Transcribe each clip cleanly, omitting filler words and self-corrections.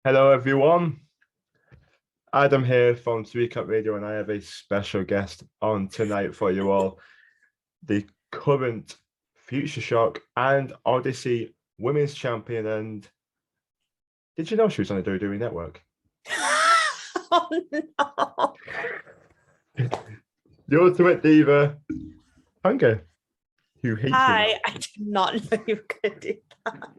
Hello, everyone. Adam here from Three Cup Radio, and I have a special guest on tonight for you all. The current Futureshock and Odyssey Women's Champion. And did you know she was on the WWE Network? Oh no. The Ultimate Diva, Taonga, who hates I did not know you were gonna do that.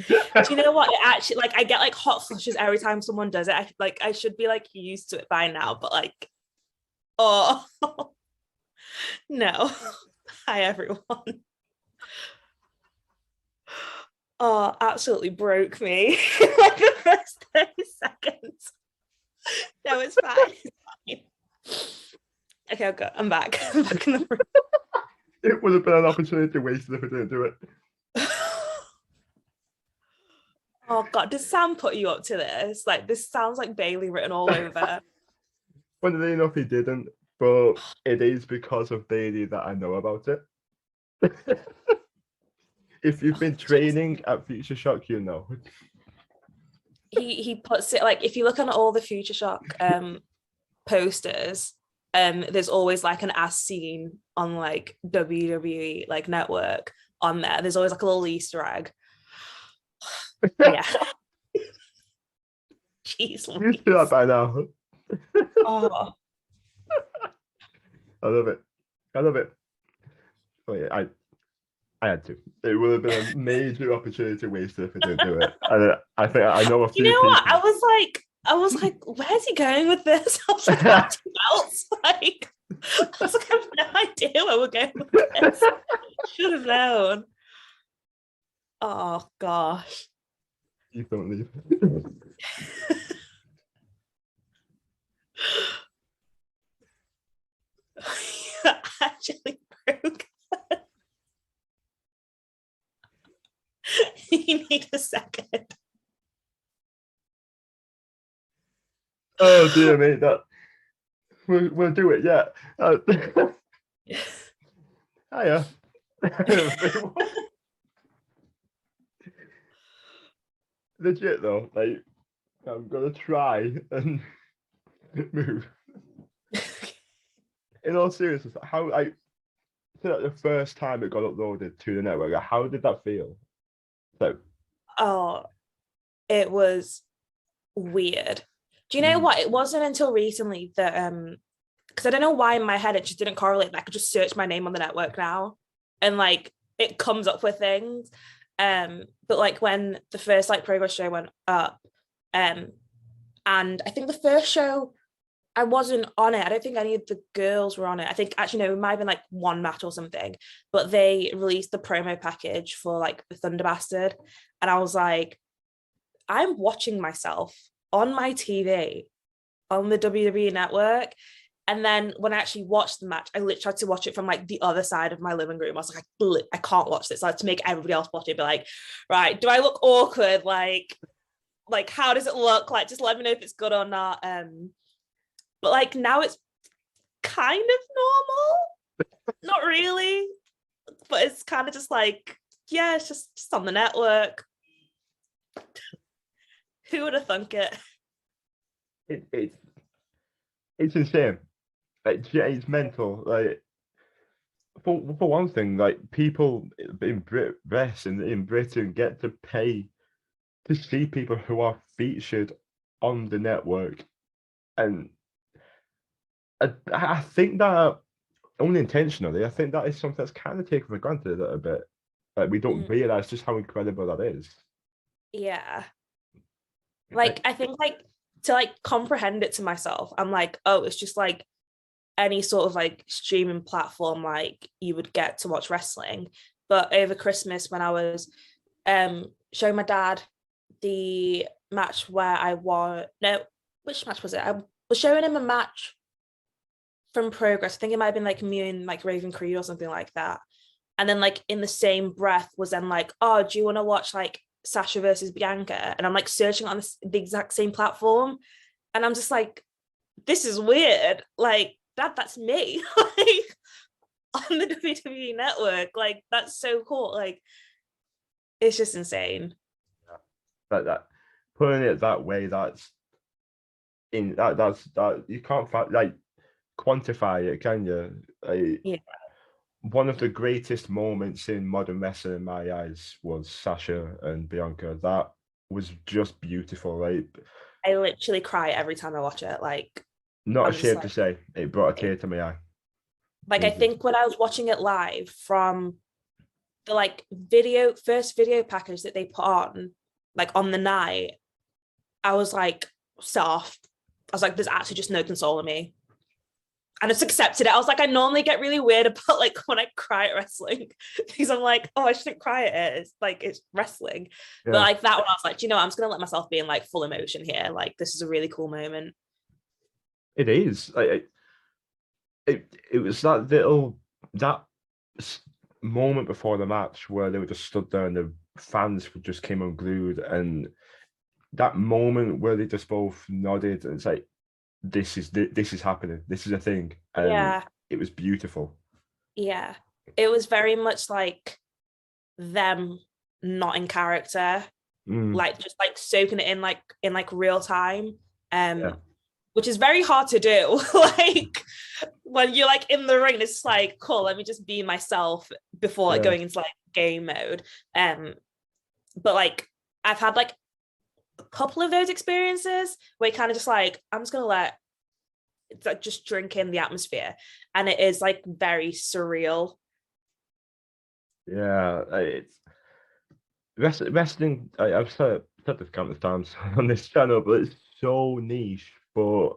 Do you know what? It actually, I get hot flushes every time someone does it. I should be used to it by now, but oh no. Hi everyone. Oh, absolutely broke me the first 30 seconds. No, it's fine. Okay, okay, I'm back. I'm back in the room. It would have been an opportunity wasted if I didn't do it. Oh God, did Sam put you up to this? This sounds like Bailey written all over. Funnily enough, he didn't, but it is because of Bailey that I know about it. If you've been training at Futureshock, you know. He puts it if you look on all the Futureshock posters, there's always an as seen on WWE Network on there. There's always a little Easter egg. Yeah. Jeez. You see that by now. Oh. I love it. I love it. Oh yeah, I had to. It would have been a major opportunity wasted if I didn't do it. And I think I know a few. You know what? I was like, where's he going with this? I was like, what else? I have no idea where we're going with this. Should have known. Oh gosh. You don't leave. Actually broke. You need a second. Oh dear me, that we'll do it. Yeah. Hiya. Legit though, I'm gonna try and move. In all seriousness, how the first time it got uploaded to the network, how did that feel? Oh, it was weird. Do you know what? It wasn't until recently that because I don't know why in my head it just didn't correlate. I could just search my name on the network now, and it comes up with things. But when the first Progress show went up, and I think the first show I wasn't on it. I don't think any of the girls were on it. I think actually no, it might have been one match or something. But they released the promo package for the Thunder Bastard, and I was like, I'm watching myself on my TV on the WWE Network. And then when I actually watched the match, I literally had to watch it from the other side of my living room. I was like, I can't watch this. I had to make everybody else watch it. Be like, right, do I look awkward? How does it look? Just let me know if it's good or not. But now it's kind of normal. Not really. But it's kind of just yeah, it's just on the network. Who would have thunk it? It's insane. It's mental. For one thing, people in Britain get to pay to see people who are featured on the network, and I think that unintentionally, I think that is something that's kind of taken for granted a little bit. We don't realize just how incredible that is. Yeah. I think to comprehend it to myself, I'm oh, it's just any sort of streaming platform you would get to watch wrestling. But over Christmas when I was showing my dad the match where I won, no, which match was it? I was showing him a match from Progress. I think it might have been me and Raven Creed or something like that. And then in the same breath was then oh, do you want to watch Sasha versus Bianca? And I'm searching on the exact same platform, and I'm just this is weird. That's me on the WWE Network. That's so cool. It's just insane. Yeah. That putting it that way, that's that you can't like quantify it, can you? Yeah. One of the greatest moments in modern wrestling in my eyes was Sasha and Bianca. That was just beautiful. Like, I literally cry every time I watch it. Like, not I'm just ashamed to like, say, it brought a tear to my eye. I It did. think when I was watching it live from the like first video package that they put on, like on the night, I was like soft. I was like, there's actually just no consoling me. And I just accepted it. I was like, I normally get really weird about like when I cry at wrestling because I'm like, oh, I shouldn't cry at it. It's like it's wrestling. But Yeah, like that one, I was like, you know, I'm just gonna let myself be in like full emotion here. Like this is a really cool moment. it is. Like, it was that that moment before the match where they were just stood there and the fans just came unglued, and that moment where they just both nodded and it's like, this is happening, this is a thing, and Yeah, it was beautiful. yeah. It was very much like them not in character, Mm, like just like soaking it in like real time. yeah, Which is very hard to do. Like when you're like in the ring, it's like, cool, let me just be myself before like yeah, going into like game mode. But like I've had like a couple of those experiences where you kind of just like, I'm just gonna let it's like just drink in the atmosphere. And it is like very surreal. yeah. It's wrestling. I've said this countless times on this channel, but it's so niche. But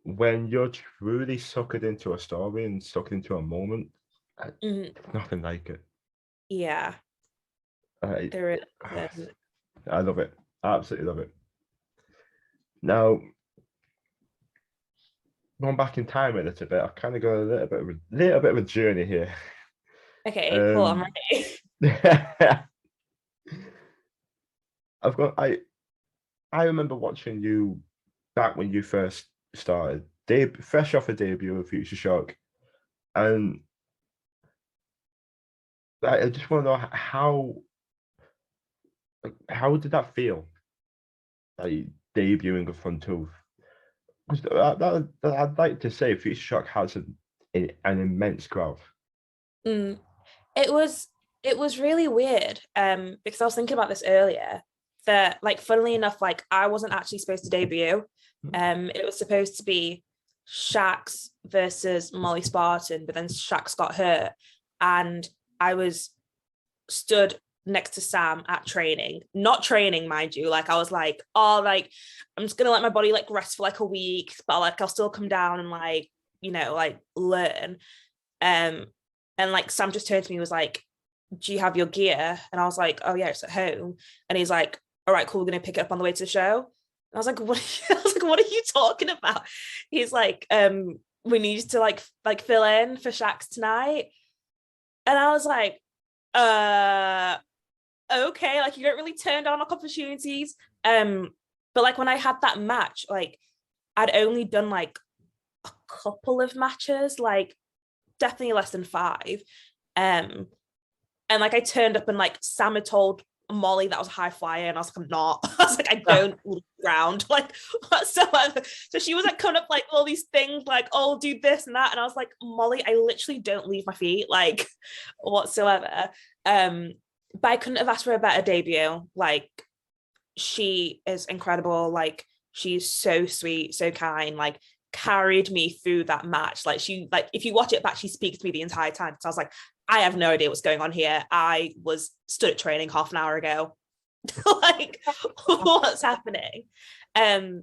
when you're truly suckered into a story and sucked into a moment, Mhm. nothing like it. Yeah, I, there is. I love it. I absolutely love it. Now, going back in time a little bit, I've kind of got a little bit of a journey here. Okay, cool, I'm Um, ready. I've got I remember watching you back when you first started, fresh off a debut of Future Shock, and I just want to know how did that feel, like debuting in front of. 'Cause I'd like to say Future Shock has an immense crowd. Mm. It was it was really weird because I was thinking about this earlier that like funnily enough like I wasn't actually supposed to debut. It was supposed to be Shax versus Molly Spartan, but then Shax got hurt and I was stood next to Sam at training, not training, mind you. Like I was like, oh, like I'm just gonna let my body like rest for like a week, but like I'll still come down and like, you know, like learn. Um, and like Sam just turned to me and was like, do you have your gear? And I was like, oh yeah, it's at home. And he's like, all right, cool, we're gonna pick it up on the way to the show. And I was like, what are you, I was like, what are you talking about? He's like, we need you to like fill in for Shax tonight. And I was like, uh okay, like you don't really turn down like opportunities. But like when I had that match, like I'd only done like a couple of matches, like definitely less than 5. Um, and like I turned up and like Sam had told Molly that I was a high flyer, and I was like, I'm not. I was like, I don't leave ground like whatsoever. So she was like coming up like all these things, like, oh, do this and that. And I was like, Molly, I literally don't leave my feet, like whatsoever. But I couldn't have asked for a better debut. Like she is incredible. Like she's so sweet, so kind, like carried me through that match. Like she, like if you watch it back, she speaks to me the entire time. So I was like, I have no idea what's going on here. I was stood at training half an hour ago. Like what's happening? Um,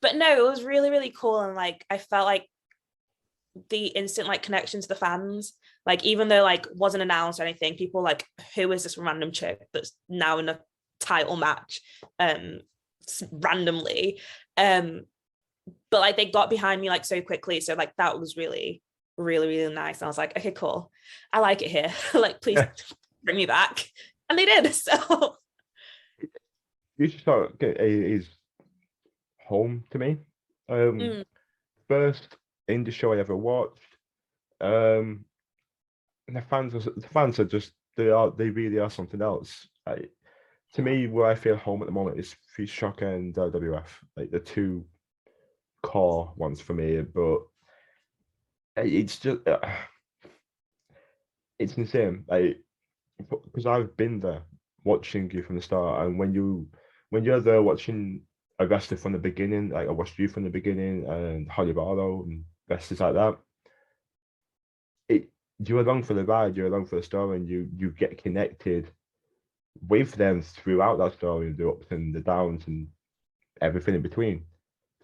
but no, it was really, really cool. And like I felt like the instant like connection to the fans, like even though like wasn't announced or anything, people like, who is this random chick that's now in a title match randomly, but like they got behind me like so quickly, so like that was really, really, really nice. And I was like, okay, cool, I like it here. Like please bring me back. And they did. So Future Shock is home to me. Um, mm, First indie show I ever watched. Um, and the fans are just they really are something else. to me, where I feel home at the moment is Futureshock and WWF, like the two core ones for me. But it's just it's insane, like because I've been there watching you from the start, and when you're there watching a wrestler from the beginning, like I watched you from the beginning, and Holly Barlow and wrestlers like that, it you're along for the ride, you're along for the story, and you get connected with them throughout that story, the ups and the downs and everything in between.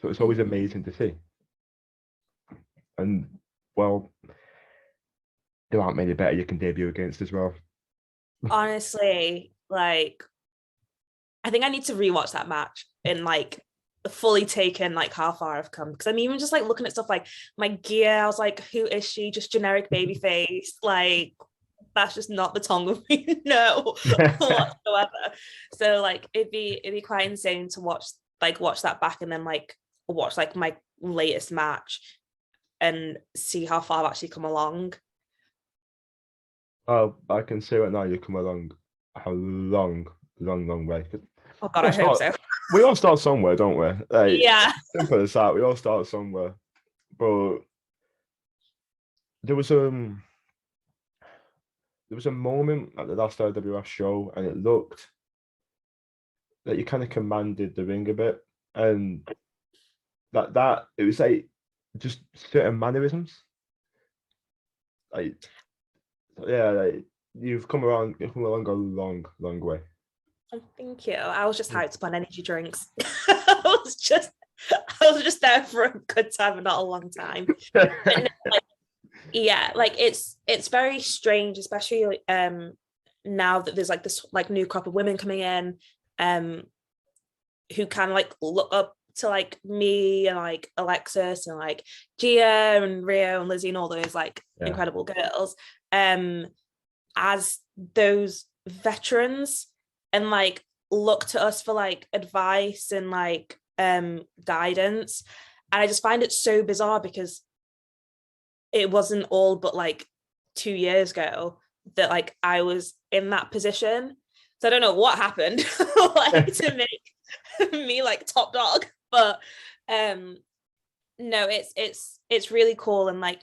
So it's always amazing to see. And well, there aren't many better you can debut against as well. Honestly, like I think I need to rewatch that match and like fully take in like how far I've come, because I'm even just like looking at stuff like my gear. I was like, who is she? Just generic baby face. Like that's just not the Taonga we know whatsoever. So like it'd be quite insane to watch that back and then like watch like my latest match and see how far I've actually come along. Oh, I can see right now you come along a long way. Oh god, I hope so. We all start somewhere, don't we? Like, Yeah. simple as that. We all start somewhere. But there was a moment at the last WWF show, and it looked like you kind of commanded the ring a bit, and that it was like just certain mannerisms. Like, yeah, like you've come along a long way. Oh, thank you. I was just hyped on energy drinks. I was just there for a good time and not a long time. But no, like, yeah, like it's very strange, especially now that there's like this like new crop of women coming in who kind of like look up to like me and like Alexis and like Gia and Rio and Lizzie and all those like incredible girls as those veterans, and like look to us for like advice and like guidance. And I just find it so bizarre because it wasn't all but like 2 years ago that like I was in that position. So I don't know what happened like to make me like top dog, but no, it's really cool. And like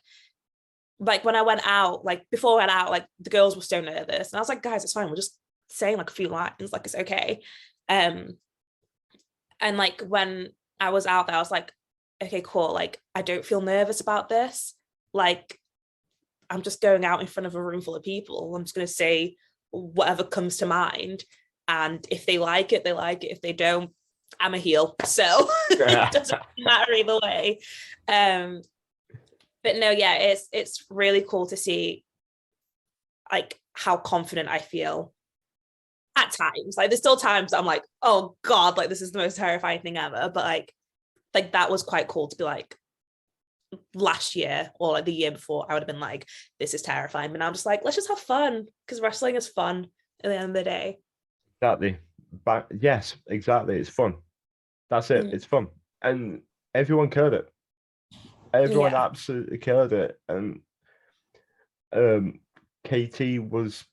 when I went out, like before I went out, like the girls were so nervous and I was like, guys, it's fine, we're just saying like a few lines, like it's okay. And like when I was out there, I was like, okay, cool, like I don't feel nervous about this. Like I'm just going out in front of a room full of people, I'm just going to say whatever comes to mind, and if they like it, they like it. If they don't, I'm a heel, so it doesn't matter either way. But no, yeah, it's really cool to see like how confident I feel at times. Like there's still times that I'm like, oh god, like this is the most terrifying thing ever, but like that was quite cool to be like, last year or like the year before I would have been like, this is terrifying, but now I'm just like, let's just have fun, because wrestling is fun at the end of the day. Exactly. But yes, exactly. It's fun. That's it. It's fun. And everyone killed it. Everyone absolutely killed it. And Katie was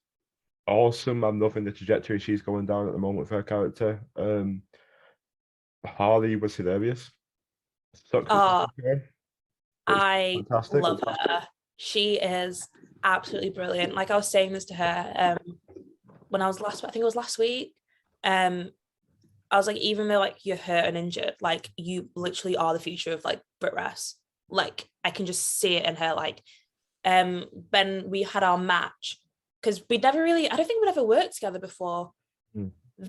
awesome. I'm loving the trajectory she's going down at the moment with her character. Harley was hilarious. I love her. She is absolutely brilliant. Like I was saying this to her when I think it was last week. I was like, even though like you're hurt and injured, like you literally are the future of like Brit Rest. Like I can just see it in her. Like when we had our match, because I don't think we'd ever worked together before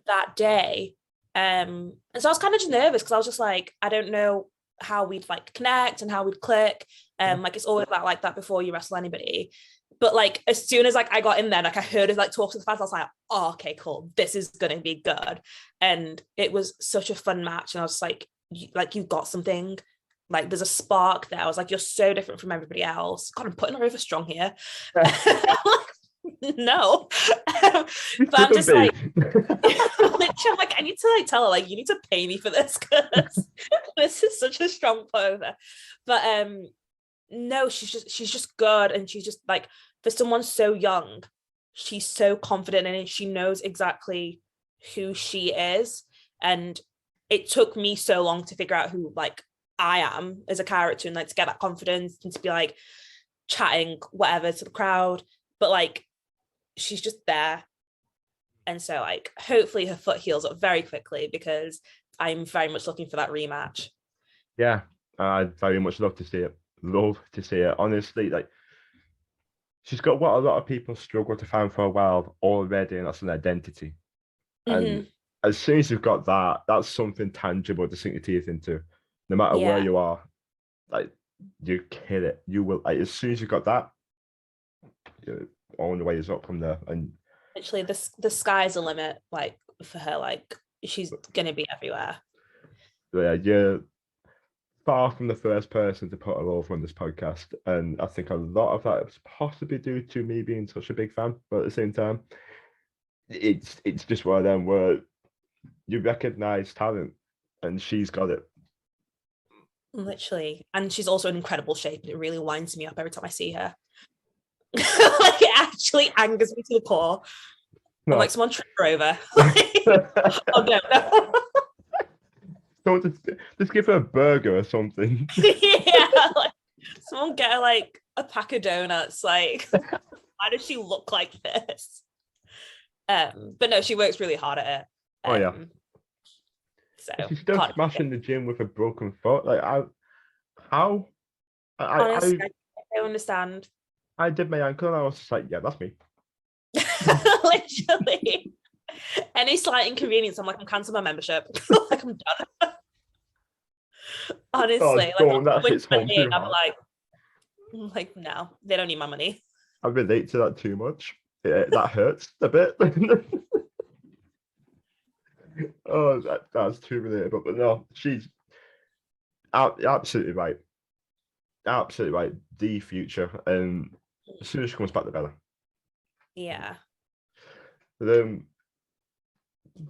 that day. And so I was kind of just nervous because I was just like, I don't know how we'd like connect and how we'd click. Like it's always like that before you wrestle anybody. But like as soon as like I got in there, like I heard her like talk to the fans, I was like, oh, okay, cool, this is gonna be good. And it was such a fun match, and I was like you've got something. Like there's a spark there. I was like, you're so different from everybody else. God, I'm putting her over strong here. No. But I'm just like, I'm like, I need to like tell her, like, you need to pay me for this, because this is such a strong put over. But no, she's just good, and she's just like, for someone so young, she's so confident in it. She knows exactly who she is. And it took me so long to figure out who like I am as a character and like to get that confidence and to be like chatting whatever to the crowd. But like she's just there. And so like hopefully her foot heals up very quickly because I'm very much looking for that rematch. Yeah, I'd very much love to see it. Love to see it. Honestly, like she's got what a lot of people struggle to find for a while already, and that's an identity. And as soon as you've got that, that's something tangible to sink your teeth into. No matter where you are, like you kill it. You will like as soon as you've got that, you're on the way is up from there. And literally the sky's the limit, like for her, like she's gonna be everywhere. Yeah, you're far from the first person to put her over on this podcast. And I think a lot of that is possibly due to me being such a big fan, but at the same time, it's just one of them where you recognize talent and she's got it. Literally. And she's also in incredible shape. It really winds me up every time I see her. Like it actually angers me to the core. I'm like, someone trip her over. Oh no. So just give her a burger or something. Yeah, like, someone get her like a pack of donuts. Like, why does she look like this? But no, she works really hard at it. Oh yeah. So she's still smashing the gym with a broken foot. Like honestly, I don't understand. I did my ankle and I was just like, yeah, that's me. Literally. Any slight inconvenience, I'm like, I'm canceling my membership. Like I'm done. Honestly, that hits home too I'm like, no, they don't need my money. I relate to that too much. That hurts a bit. Oh, that's too relatable. But no, she's absolutely right. Absolutely right. The future. And as soon as she comes back, the better. Yeah. The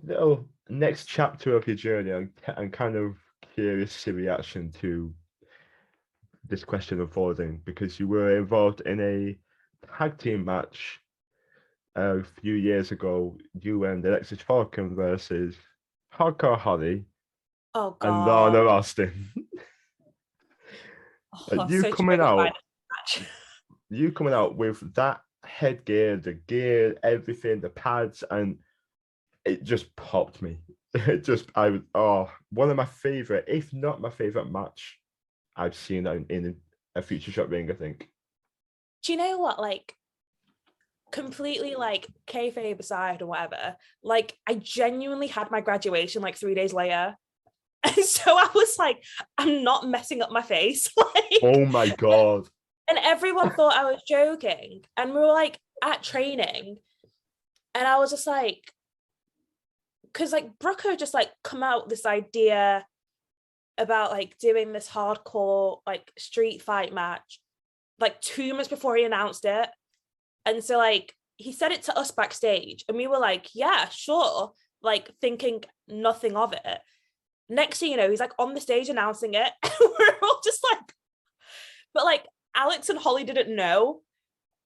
little next chapter of your journey, I'm kind of curious to reaction to this question unfolding because you were involved in a tag team match a few years ago. You and Alexis Falcon versus Hardcore Holly and Lana Austin. You coming out with that headgear, the gear, everything, the pads, and it just popped me. One of my favorite, if not my favorite match I've seen in a Futureshock ring, I think. Do you know what? Like, completely like kayfabe aside or whatever, like I genuinely had my graduation like 3 days later. And so I was like, I'm not messing up my face. Like, oh my God. And everyone thought I was joking. And we were like at training. And I was just like, because like Brooke had just like come out with this idea about like doing this hardcore like street fight match like 2 months before he announced it. And so like he said it to us backstage and we were like, yeah, sure, like thinking nothing of it. Next thing you know, he's like on the stage announcing it. And we're all just like, but like Alex and Holly didn't know.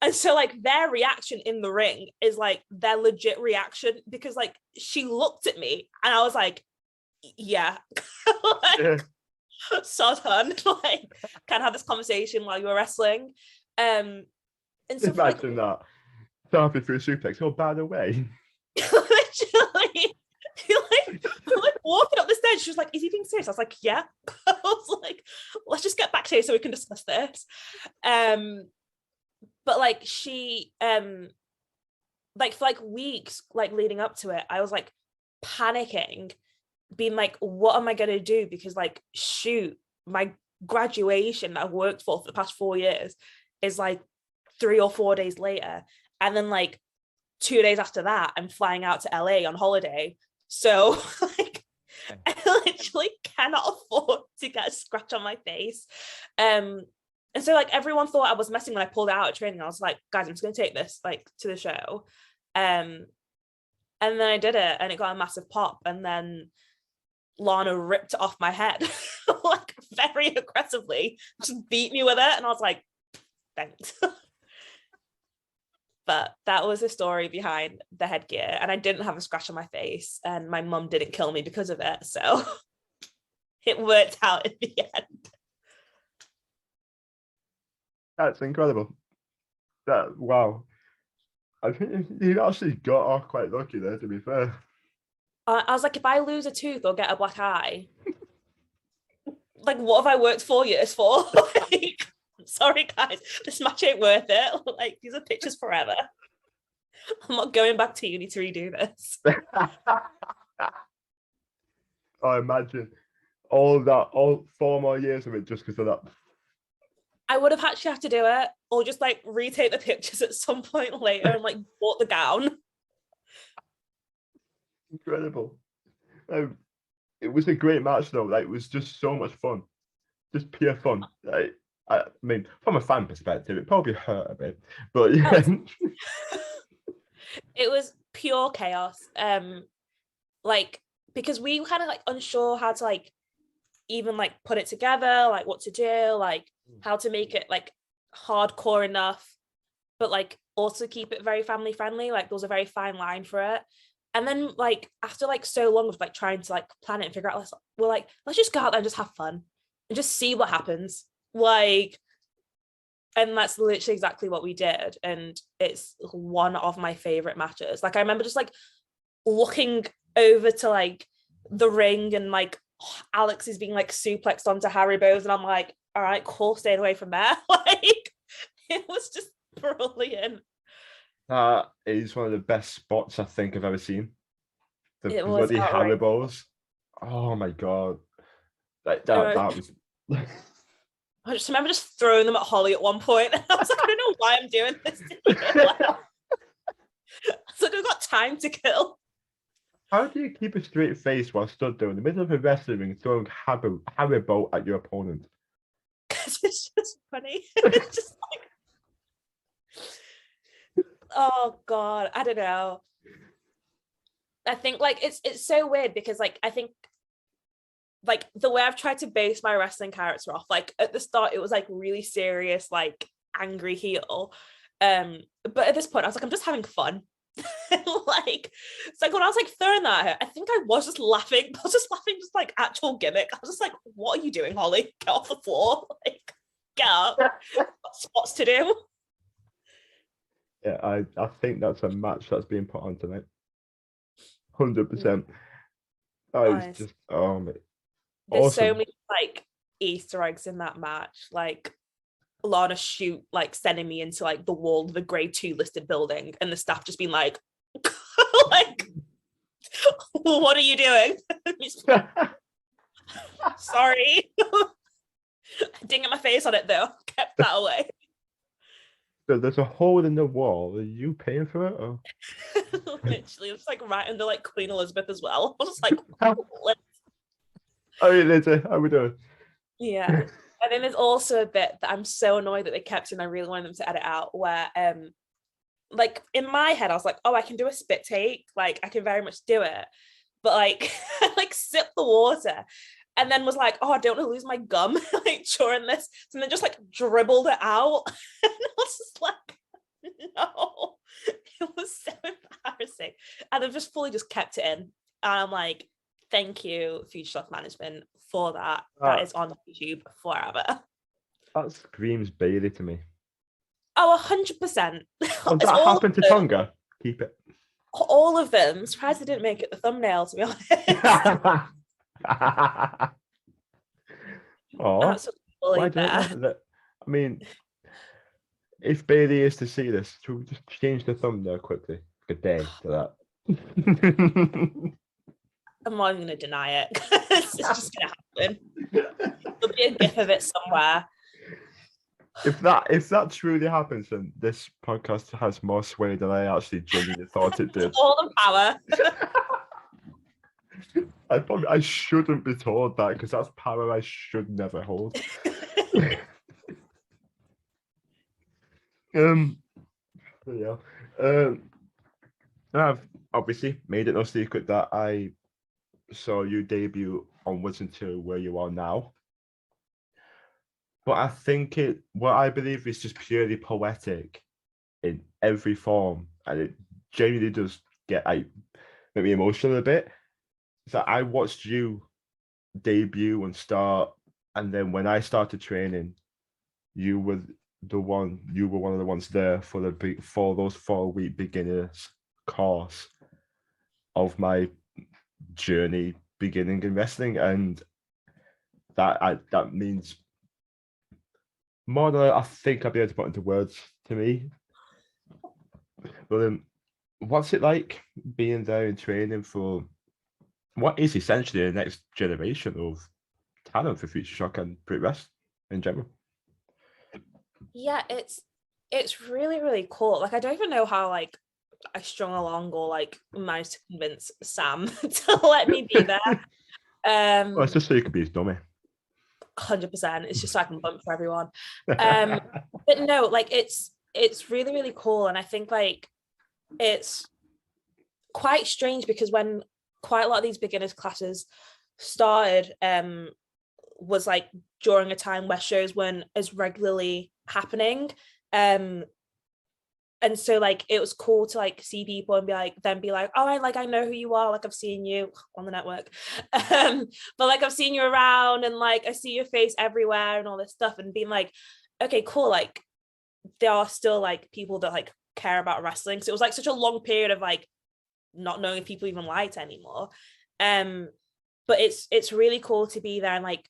And so like their reaction in the ring is like their legit reaction because like she looked at me and I was like, yeah, like, sod hun, like can't have this conversation while you're wrestling. And so imagine that. Starting through a suplex. Oh, by the way. Literally, you're like walking up the stairs. She was like, is he being serious? I was like, yeah. I was like, let's just get back to you so we can discuss this. But like she like for like weeks like leading up to it, I was like panicking, being like, what am I gonna do? Because like shoot, my graduation that I've worked for the past 4 years is like 3 or 4 days later. And then like 2 days after that, I'm flying out to LA on holiday. So like I literally cannot afford to get a scratch on my face. And so like everyone thought I was messing when I pulled it out at training. I was like, guys, I'm just gonna take this like to the show. And then I did it and it got a massive pop. And then Lana ripped it off my head like very aggressively, just beat me with it. And I was like, thanks. But that was the story behind the headgear. And I didn't have a scratch on my face, and my mum didn't kill me because of it. So it worked out in the end. That's incredible. Wow. I think you actually got off quite lucky there, to be fair. I was like, if I lose a tooth or get a black eye, like, what have I worked 4 years for? Like, sorry, guys, this match ain't worth it. Like, these are pictures forever. I'm not going back to uni to redo this. I imagine all 4 more years of it just because of that. I would have actually had to do it, or just like retake the pictures at some point later and like bought the gown. Incredible. It was a great match though. Like, it was just so much fun, just pure fun. Like, I mean, from a fan perspective, it probably hurt a bit, but yeah. It was pure chaos. Like, because we were kind of like unsure how to like even like put it together, like what to do, like how to make it like hardcore enough, but like also keep it very family friendly. Like, there was a very fine line for it. And then like after like so long of like trying to like plan it and figure out, we're like, let's just go out there and just have fun and just see what happens. Like, and that's literally exactly what we did. And it's one of my favorite matches. Like, I remember just like looking over to like the ring, and like Alex is being like suplexed onto Harry Bowes, and I'm like, all right, cool, staying away from there. Like, it was just brilliant. That is one of the best spots I think I've ever seen. The It was bloody outrageous. Haribos. Oh my god. That was I just remember just throwing them at Holly at one point. And I was like, I don't know why I'm doing this to you. Like, I was like, I've got time to kill. How do you keep a straight face while stood there in the middle of a wrestling ring throwing Haribo at your opponent? Because it's just funny. It's just like, oh god, I don't know. I think like it's so weird because like I think like the way I've tried to base my wrestling character off, like at the start it was like really serious, like angry heel. But at this point I was like, I'm just having fun. Like, it's like when I was like throwing that at her, I think I was just laughing. I was just laughing, just like actual gimmick. I was just like, what are you doing, Holly? Get off the floor. Like, get up. Spots to do. Yeah, I think that's a match that's being put on tonight. 100%. Oh, it's just There's awesome. so many like Easter eggs in that match. Like Lana shoot like sending me into like the wall of a grade 2 listed building, and the staff just being like, like, what are you doing? Sorry. I didn't get my face on it though. Kept that away. So there's a hole in the wall. Are you paying for it? Or? Literally, it's like right under like Queen Elizabeth as well. I was just like, oh, Lizzie, how we doing? yeah. And then there's also a bit that I'm so annoyed that they kept in. I really wanted them to edit out, where like in my head, I was like, oh, I can do a spit take. Like, I can very much do it. But like, I like sipped the water and then was like, oh, I don't want to lose my gum like during this. So then just like dribbled it out. And I was just like, no, it was so embarrassing. And I've just fully just kept it in. And I'm like, thank you, Futureshock management, for that. That is on YouTube forever. That screams Bailey to me. Oh, 100%. Oh, that happened to Taonga. Keep it. All of them. I'm surprised they didn't make it the thumbnail, to be honest. Oh, why don't I mean, if Bailey is to see this, should we just change the thumbnail quickly? Good day to that. I'm not even going to deny it. It's just going to happen. There'll be a gif of it somewhere. If that truly happens, then this podcast has more sway than I actually genuinely thought it did. All the power. I shouldn't be told that, because that's power I should never hold. Yeah. I've obviously made it no secret that I saw you debut onwards into where you are now. But I think what I believe is just purely poetic in every form, and it genuinely does get make me emotional a bit. So I watched you debut and start, and then when I started training, you were one of the ones there for those 4-week beginners course of my journey beginning in wrestling, and that means more than I think I'll be able to put into words to me. But what's it like being there and training for what is essentially the next generation of talent for Futureshock and Brit Wrestling in general? Yeah, it's really, really cool. Like, I don't even know how like I strung along or like managed to convince Sam to let me be there. Well, it's just so you could be his dummy. 100%. It's just so I can bump for everyone. But no, like it's really, really cool. And I think like it's quite strange because when quite a lot of these beginners classes started, was like during a time where shows weren't as regularly happening. And so like it was cool to like see people and be like oh, I know who you are, like I've seen you on the network, but like I've seen you around and like I see your face everywhere and all this stuff, and being like, okay, cool, like there are still like people that like care about wrestling. So it was like such a long period of like not knowing if people even liked anymore. But it's really cool to be there and like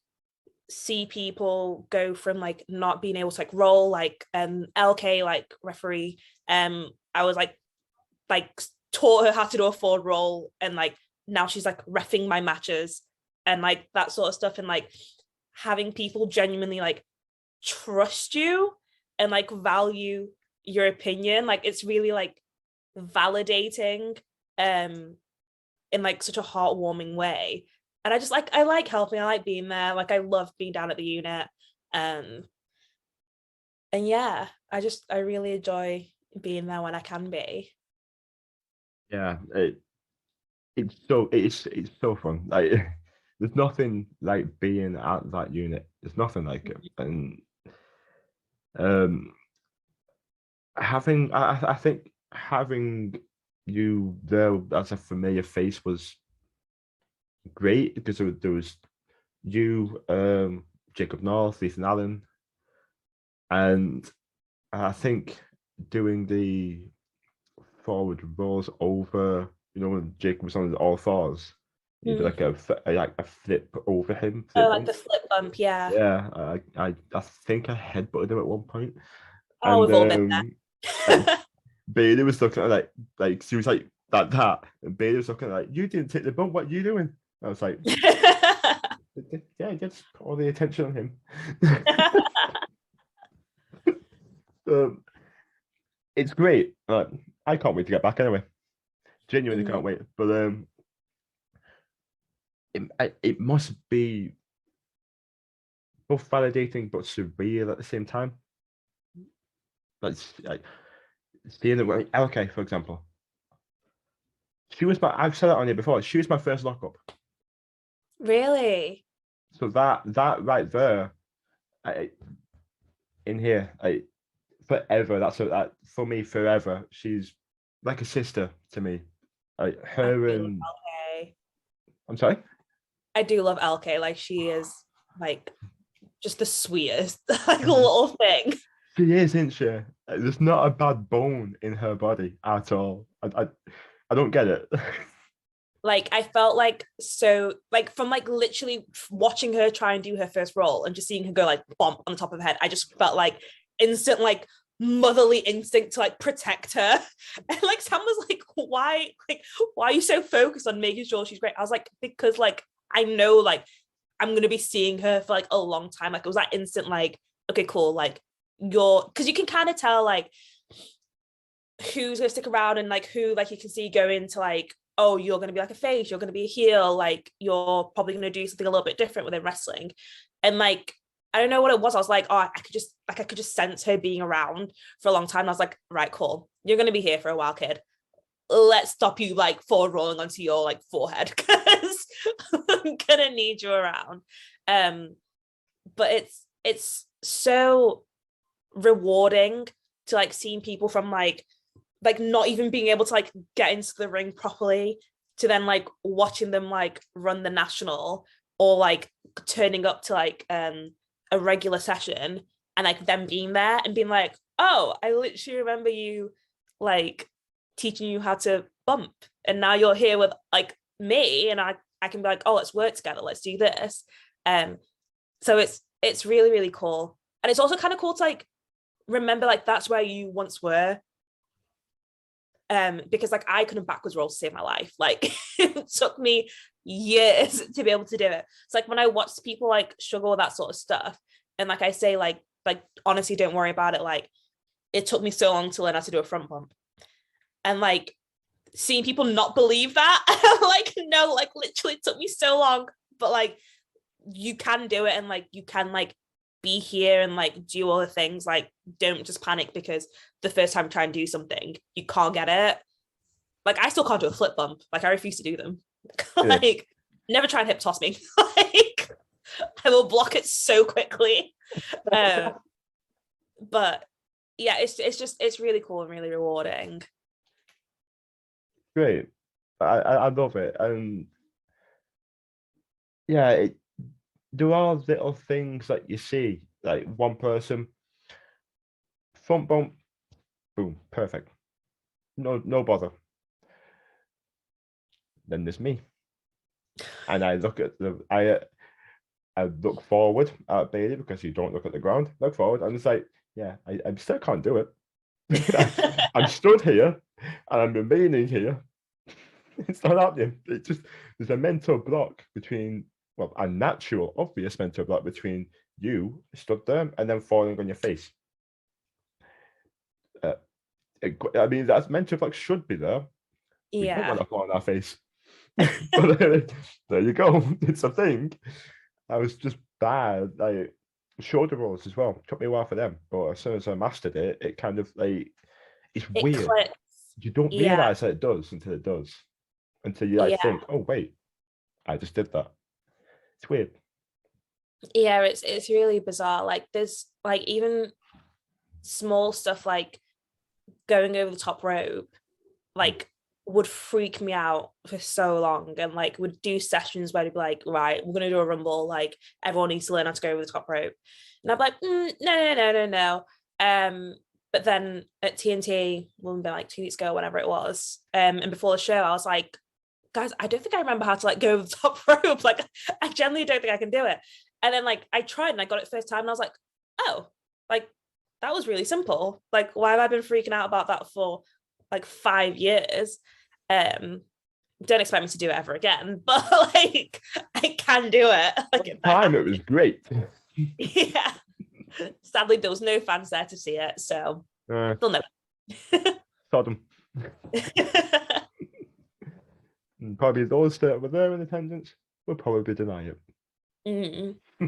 see people go from like not being able to like roll, like LK, like referee, I was like taught her how to do a forward roll, and like now she's like reffing my matches and like that sort of stuff, and like having people genuinely like trust you and like value your opinion, like it's really like validating in like such a heartwarming way. And I like helping, I like being there, like I love being down at the unit. And yeah, I really enjoy being there when I can be. Yeah, it's so fun. Like there's nothing like being at that unit. There's nothing like it. And um I think having you there as a familiar face was great because there was you, Jacob North, Ethan Allen, and I think doing the forward rolls over, when Jacob was on all fours, you do like a flip over him. Oh, like the flip bump, yeah. Yeah, I think I headbutted him at one point, Oh, and we've all been like, there. Bailey was looking at like she was like that, and Bailey was looking like, you didn't take the bump. What are you doing? I was like, yeah, just put all the attention on him. It's great. I can't wait to get back anyway. Genuinely can't wait. But it must be both validating but surreal at the same time. Like seeing it, like LK, for example. I've said it on here before. She was my first lockup. Really? So that right there, in here, forever. That for me forever. She's like a sister to me. Her and LK. I'm sorry. I do love LK. Like she is like just the sweetest like little thing. She is, isn't she? There's not a bad bone in her body at all. I don't get it. Like I felt like so like from like literally watching her try and do her first roll and just seeing her go like bump on the top of her head, I just felt like instant like motherly instinct to like protect her. And like Sam was like, why are you so focused on making sure she's great? I was like, because like I know like I'm gonna be seeing her for like a long time. Like it was that instant like, okay, cool, like because you can kind of tell like who's gonna stick around and like who like you can see go into like, oh, you're gonna be like a face, you're gonna be a heel, like you're probably gonna do something a little bit different within wrestling. And like I don't know what it was. I was like, oh, I could just sense her being around for a long time. And I was like, right, cool. You're gonna be here for a while, kid. Let's stop you like forward rolling onto your like forehead because I'm gonna need you around. But it's so rewarding to like seeing people from like not even being able to like get into the ring properly, to then like watching them like run the national, or like turning up to like a regular session, and like them being there and being like, oh, I literally remember you like teaching you how to bump, and now you're here with like me, and I can be like, oh, let's work together, let's do this. So it's really, really cool. And it's also kind of cool to like remember like that's where you once were. Because like I couldn't backwards roll to save my life. Like it took me years to be able to do it. It's like when I watch people like struggle with that sort of stuff, and like I say, like honestly, don't worry about it. Like it took me so long to learn how to do a front bump, and like seeing people not believe that, like no, like literally it took me so long, but like you can do it, and like you can like be here and like do all the things. Like don't just panic because the first time you try and do something you can't get it. Like I still can't do a flip bump. Like I refuse to do them. Like never try and hip toss me. Like I will block it so quickly. But yeah, it's really cool and really rewarding. Great. I love it. Yeah, there are little things that you see, like one person front bump, boom, perfect. No bother. Then there's me, and I look at I look forward at Bailey because you don't look at the ground. Look forward, and it's like, yeah, I still can't do it. I'm stood here and I'm remaining here. It's not happening. It just there's a mental block between, well, a natural, obvious mental block between you stood there and then falling on your face. I mean, that mental block should be there. We don't want to fall on our face. But there you go. It's a thing. I was just bad. Like shoulder rolls as well. Took me a while for them, but as soon as I mastered it, it kind of like it's weird. Clicks. You don't realize that it does until it does. Until you like think, oh wait, I just did that. It's weird. Yeah, it's really bizarre. Like there's like even small stuff like going over the top rope, like would freak me out for so long, and like would do sessions where they'd be like, right, we're gonna do a rumble, like everyone needs to learn how to go over the top rope, and I'm like, no. But then at TNT, well, been like 2 weeks ago, whenever it was, and before the show, I was like, guys, I don't think I remember how to like go over the top rope. Like I genuinely don't think I can do it. And then like I tried and I got it first time, and I was like, oh, like that was really simple. Like why have I been freaking out about that for like 5 years? Don't expect me to do it ever again, but like I can do it. Like, at the time, it was great. Yeah. Sadly, there was no fans there to see it, so they'll never. Sodom. Probably those that were there in attendance would probably deny it. Mm-hmm.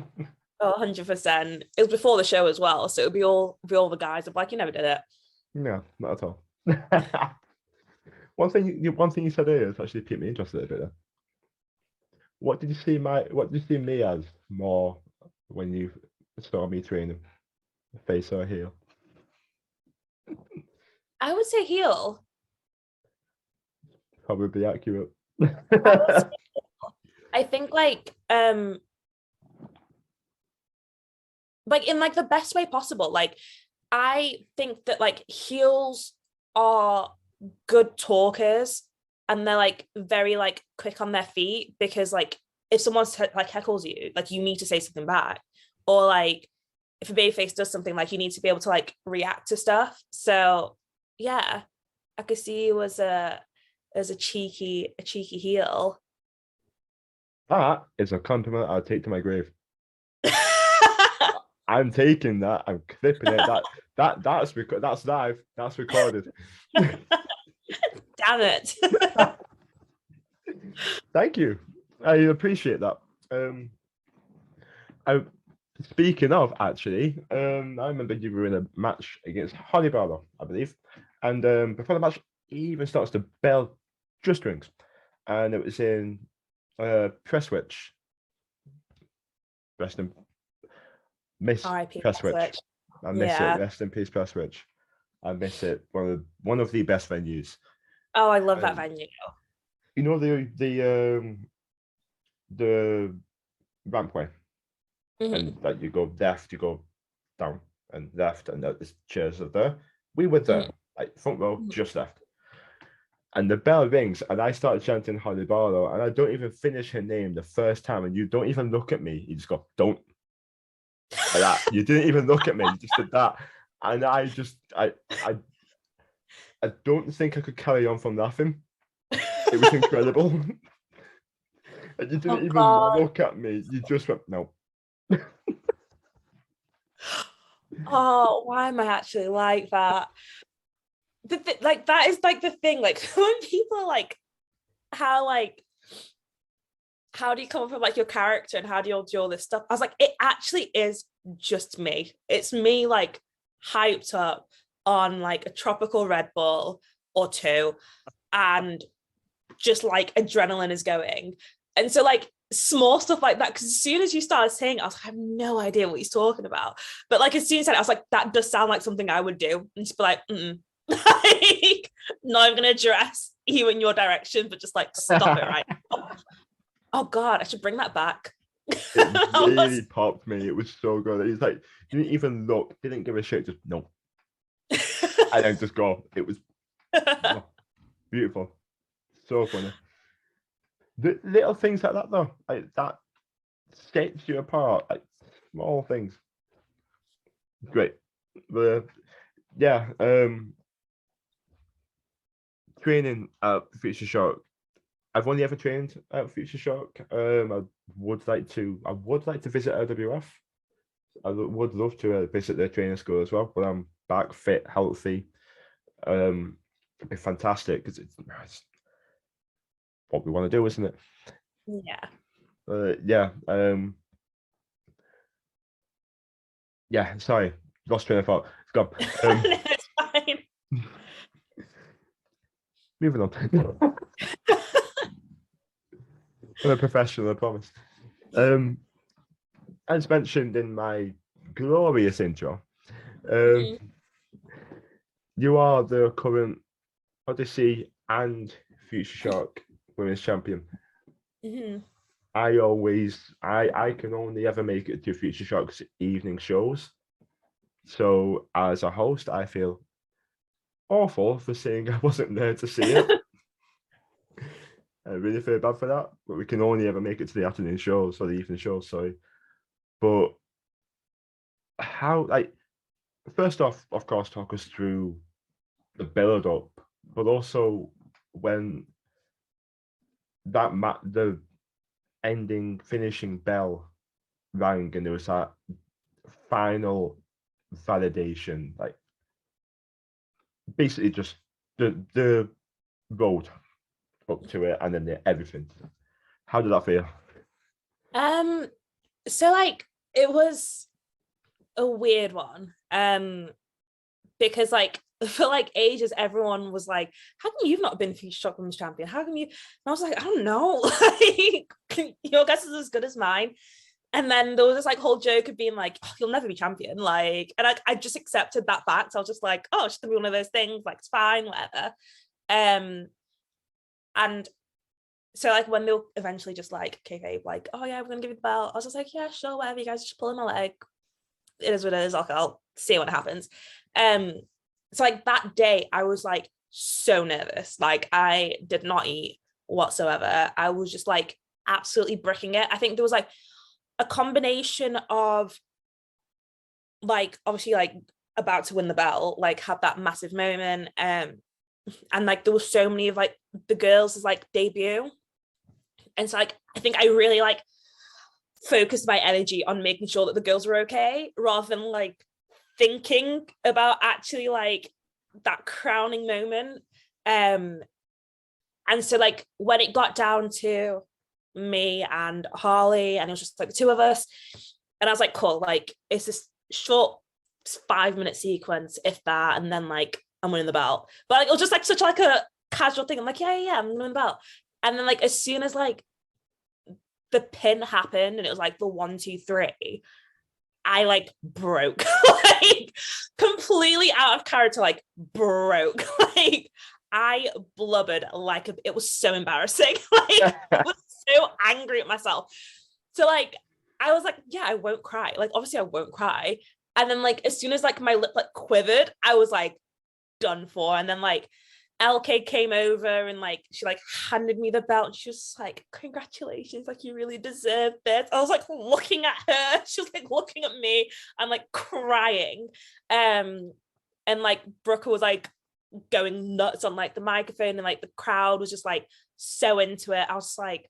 Oh, 100%. It was before the show as well, so it would be all the guys. I'm like, you never did it. No, not at all. One thing you said earlier has actually piqued me interested a bit there. What did you see me as more when you saw me training? Face or heel? I would say heel. Probably accurate. I think like in like the best way possible. Like I think that like heels are good talkers, and they're like very like quick on their feet, because like if someone like heckles you, like you need to say something back, or like if a babyface does something, like you need to be able to like react to stuff. So yeah, I could see you as a cheeky heel. That is a compliment I'll take to my grave. I'm taking that. I'm clipping it. That's live. That's recorded. Damn it. Thank you. I appreciate that. Speaking of, actually, I remember you were in a match against Holly Barlow, I believe, and before the match even starts, the bell just rings, and it was in Presswitch. Rest in Miss R.I.P. Presswitch. I miss it. Rest in peace, Presswitch. I miss it. One of the best venues. Oh, I love that venue. You know the rampway, and Mhm, like you go left, you go down and left, and the chairs are there. We were there, mhm, like front row, mhm. just left. And the bell rings, and I start chanting Holly Barlow, and I don't even finish her name the first time, and you don't even look at me. You just go, don't, like that. You didn't even look at me. You just did that, and I don't think I could carry on from laughing. It was incredible. And you didn't Oh even God. look at me. You just went, no. Oh, why am I actually like that? Like that is like the thing. Like when people are like, how like how do you come up with like your character and how do you all do all this stuff? I was like, it actually is just me. It's me like hyped up on like a tropical Red Bull or two, and just like adrenaline is going. And so like small stuff like that, because as soon as you started saying it, I was like, I have no idea what he's talking about. But like as soon as I said it, I was like, that does sound like something I would do. And just be like, like, not even gonna address you in your direction, but just like stop it right now. Oh God, I should bring that back. It really popped me. It was so good. He's like, didn't even look, didn't give a shit, just no. And then just go. It was oh, beautiful. So funny. The little things like that though, like that sets you apart. Like small things. Great. But yeah, training at Future Shock. I've only ever trained at Future Shock. I would like to visit LWF. Would love to visit their training school as well. But I'm back, fit, healthy. It'd be fantastic because it's what we want to do, isn't it? Yeah. Yeah. Yeah. Sorry, lost train of thought. It's gone. No, it's fine. Moving on. I'm a professional, I promise. As mentioned in my glorious intro, um, Mhm, you are the current Odyssey and Future Shock Women's Champion. mhm. I can only ever make it to Future Shock's evening shows. So as a host, I feel awful for saying I wasn't there to see it. I really feel bad for that. But we can only ever make it to the afternoon shows or the evening shows, sorry. But how like first off, of course, talk us through the build up, but also when the ending finishing bell rang and there was that final validation, like basically just the road up to it and then everything. How did that feel? Um, so like it was a weird one. Because like for like ages everyone was like, how come you've not been Future Shock Women's Champion? How come you? And I was like, I don't know. Like your guess is as good as mine. And then there was this like whole joke of being like, oh, you'll never be champion. Like, and I just accepted that fact. I was just like, oh, it's just gonna be one of those things, like it's fine, whatever. And so like when they'll eventually just like kayfabe, like, oh yeah, we're gonna give you the belt. I was just like, yeah, sure, whatever, you guys just pulling my leg. It is what it is. I'll see what happens. Um, so like that day, I was like so nervous. Like I did not eat whatsoever. I was just like absolutely bricking it. I think there was like a combination of like obviously like about to win the belt, like had that massive moment. And like there was so many of like the girls' like debut. And so like I think I really like focused my energy on making sure that the girls were okay rather than like thinking about actually like that crowning moment. And so like when it got down to me and Harley and it was just like the two of us, and I was like, cool, like it's this short 5-minute sequence, if that, and then like I'm winning the belt. But like it was just like such like a casual thing. I'm like, yeah, I'm winning the belt. And then like as soon as like the pin happened and it was like the 1, 2, 3, I like broke, like completely out of character, like broke. Like I blubbered like it was so embarrassing. Like I was so angry at myself. So like I was like, yeah, I won't cry. Like obviously I won't cry. And then like as soon as like my lip like quivered, I was like done for. And then like LK came over and like she like handed me the belt and she was like, congratulations, like you really deserve this. I was like looking at her, she was like looking at me, I'm like crying. And like Brooker was like going nuts on like the microphone and like the crowd was just like so into it. I was like,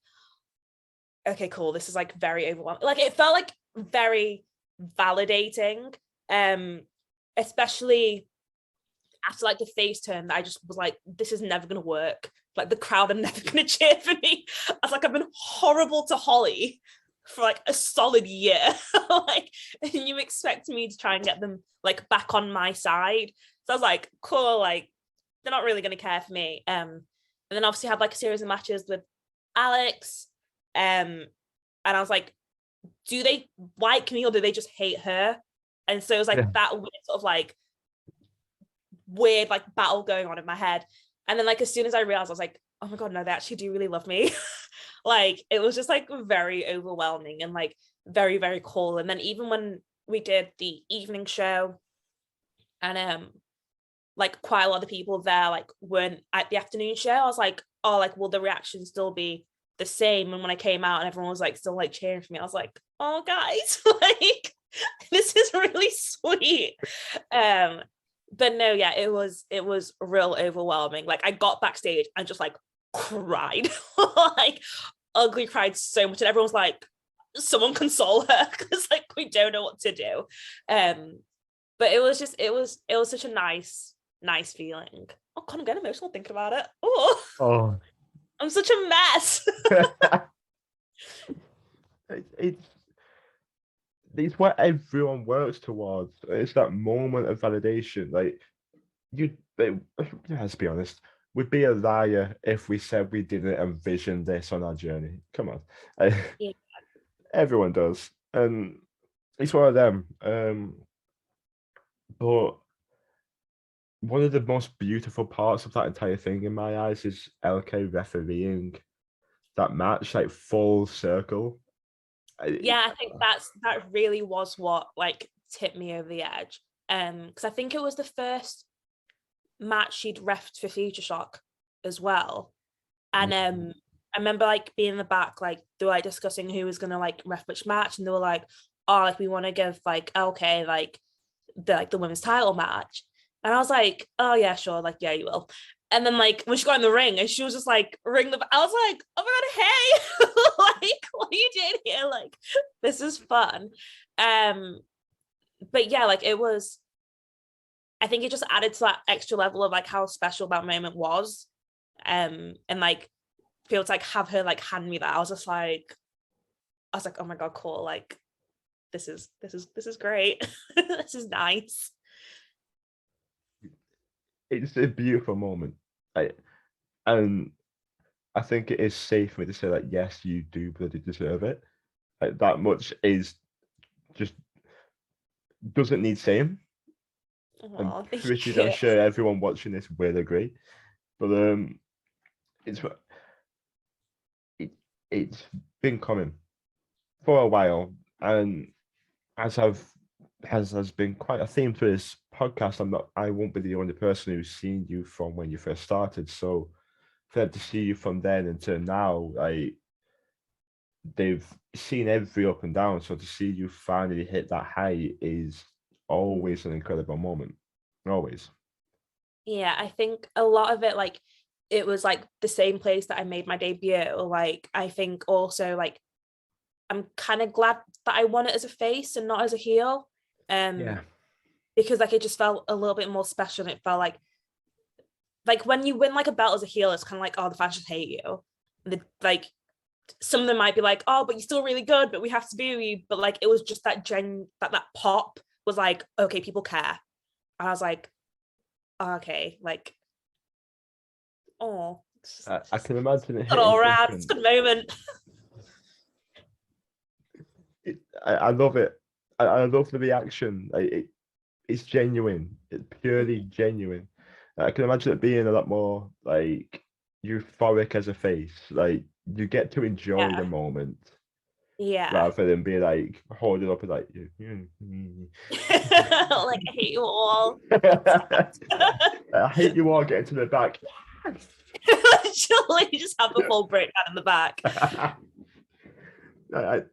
okay, cool, this is like very overwhelming. Like it felt like very validating, especially after like the face turn. I just was like, this is never gonna work. Like the crowd are never gonna cheer for me. I was like, I've been horrible to Holly for like a solid year. Like, and you expect me to try and get them like back on my side. So I was like, cool, like they're not really gonna care for me. And then obviously had like a series of matches with Alex. And I was like, do they like me or do they just hate her? And so it was like that weird sort of like weird like battle going on in my head. And then like as soon as I realized, I was like, oh my god, no, they actually do really love me. Like it was just like very overwhelming and like very, very cool. And then even when we did the evening show and like quite a lot of the people there like weren't at the afternoon show, I was like, oh, like will the reaction still be the same? And when I came out and everyone was like still like cheering for me, I was like, oh guys, like this is really sweet. But no, yeah, it was real overwhelming. Like I got backstage and just like cried, like ugly cried so much, and everyone's like, someone console her because like we don't know what to do. But it was just it was such a nice feeling. Oh god, I'm getting emotional thinking about it. Oh, I'm such a mess. It's what everyone works towards. It's that moment of validation. Like let's be honest, we'd be a liar if we said we didn't envision this on our journey. Come on. Yeah. Everyone does. And it's one of them. But one of the most beautiful parts of that entire thing in my eyes is LK refereeing that match, like full circle. Yeah, I think that really was what like tipped me over the edge. Because I think it was the first match she'd refed for Futureshock as well. And I remember like being in the back, like they were like discussing who was gonna like ref which match, and they were like, oh, like we want to give like LK like the women's title match. And I was like, oh yeah, sure, like yeah, you will. And then like when she got in the ring and she was just like ring the, I was like, oh my god, hey, like what are you doing here? Like this is fun. But yeah, like it was, I think it just added to that extra level of like how special that moment was. And like feel to like have her like hand me that. I was like, oh my god, cool. Like this is great. This is nice. It's a beautiful moment. And I think it is safe for me to say that yes, you do bloody deserve it. Like that much is just doesn't need saying. I'm Oh, pretty thank damn you. sure everyone watching this will agree. But it's it, it's been coming for a while, and as I've has been quite a theme to this podcast. I won't be the only person who's seen you from when you first started. So for them to see you from then until now, like they've seen every up and down. So to see you finally hit that high is always an incredible moment. Always. Yeah, I think a lot of it, like it was like the same place that I made my debut. Like I think also like I'm kind of glad that I won it as a face and not as a heel. Yeah. Because like it just felt a little bit more special. And it felt like when you win like a belt as a heel, it's kind of like, oh, the fans just hate you. Like some of them might be like, oh, but you're still really good, but we have to boo you. But like it was just that that pop was like, okay, people care. And I was like, oh, okay, like, oh, I can imagine it it's hitting all right. It's different. a good moment. I love it. I love the reaction. Like it's genuine. It's purely genuine. I can imagine it being a lot more like euphoric as a face. Like you get to enjoy the Yeah. moment Yeah. rather than be like holding up and like Like I hate you all. I hate you all getting to the back. Literally just have the full breakdown in the back. I,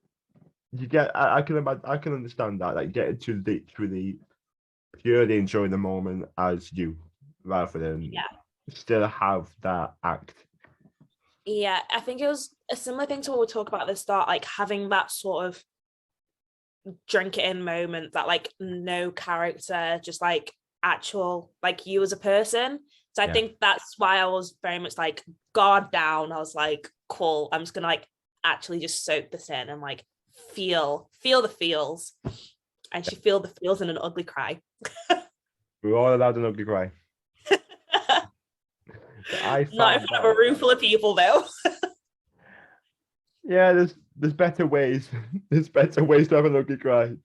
you get I can imagine I can understand that, like getting to literally purely enjoy the moment as you rather than Yeah. still have that act. Yeah, I think it was a similar thing to what we talk about at the start, like having that sort of drink it in moment, that like no character, just like actual like you as a person. So I Yeah. think that's why I was very much like guard down. I was like, cool, I'm just gonna like actually just soak this in and like feel the feels. And she feel the feels in an ugly cry. We're all allowed an ugly cry. I Not in found front of a out. room full of people though. Yeah, there's better ways. There's better ways to have an ugly cry.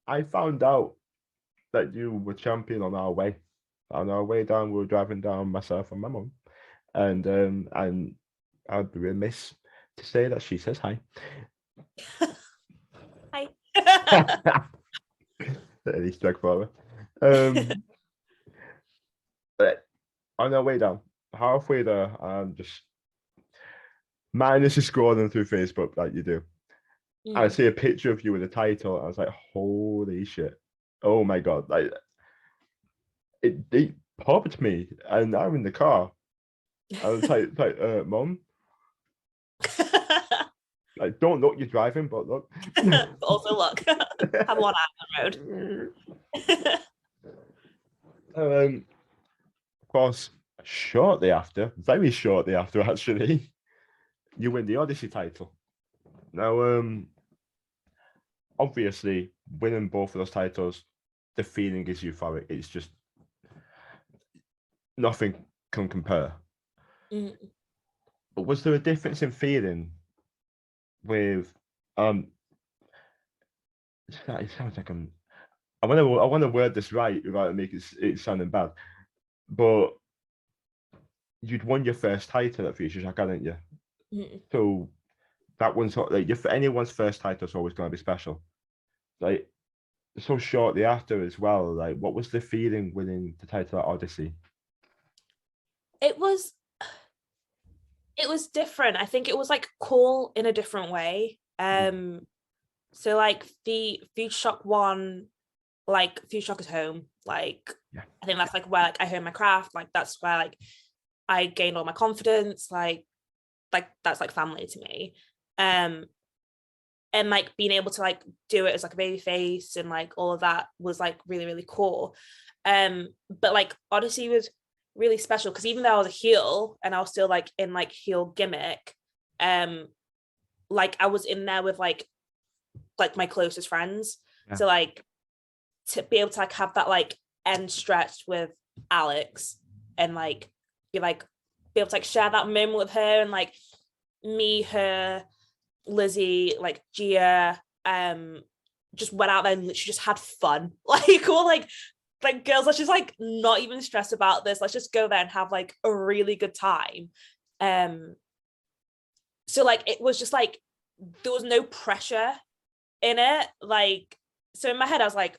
I found out that you were champion on our way. On our way down, we were driving down, myself and my mum, and I'd be remiss to say that she says hi. Hi. At least drag for her. But on our way down, halfway there, I'm just mindlessly scrolling through Facebook like you do. I see a picture of you with a title. I was like, holy shit. Oh my God. Like it popped me and I'm in the car. I was like Mom, like don't look, you're driving, but look. But also look, have one eye on the road. Of course, very shortly after actually, you win the Odyssey title. Now, obviously, winning both of those titles, the feeling is euphoric. It's just nothing can compare. But was there a difference in feeling with it sounds like I want to word this right without making it sounding bad, but you'd won your first title at Futureshock, hadn't you? So that one's like if anyone's first title is always going to be special. Like so shortly after as well. Like what was the feeling winning the title at Odyssey? It was different. I think it was like cool in a different way. So like the Futureshock one, like Futureshock is home. Like I think that's like where like I honed my craft. Like that's where like I gained all my confidence. Like that's like family to me. And like being able to like do it as like a baby face and like all of that was like really, really cool. But like Odyssey was really special because even though I was a heel and I was still like in like heel gimmick, like I was in there with like my closest friends. So like to be able to like have that like end stretch with Alex and like be able to like share that moment with her and like me, her, Lizzie, like Gia, just went out there and literally just had fun. Like all like girls, let's just like not even stress about this. Let's just go there and have like a really good time. So like it was just like there was no pressure in it. Like so in my head I was like,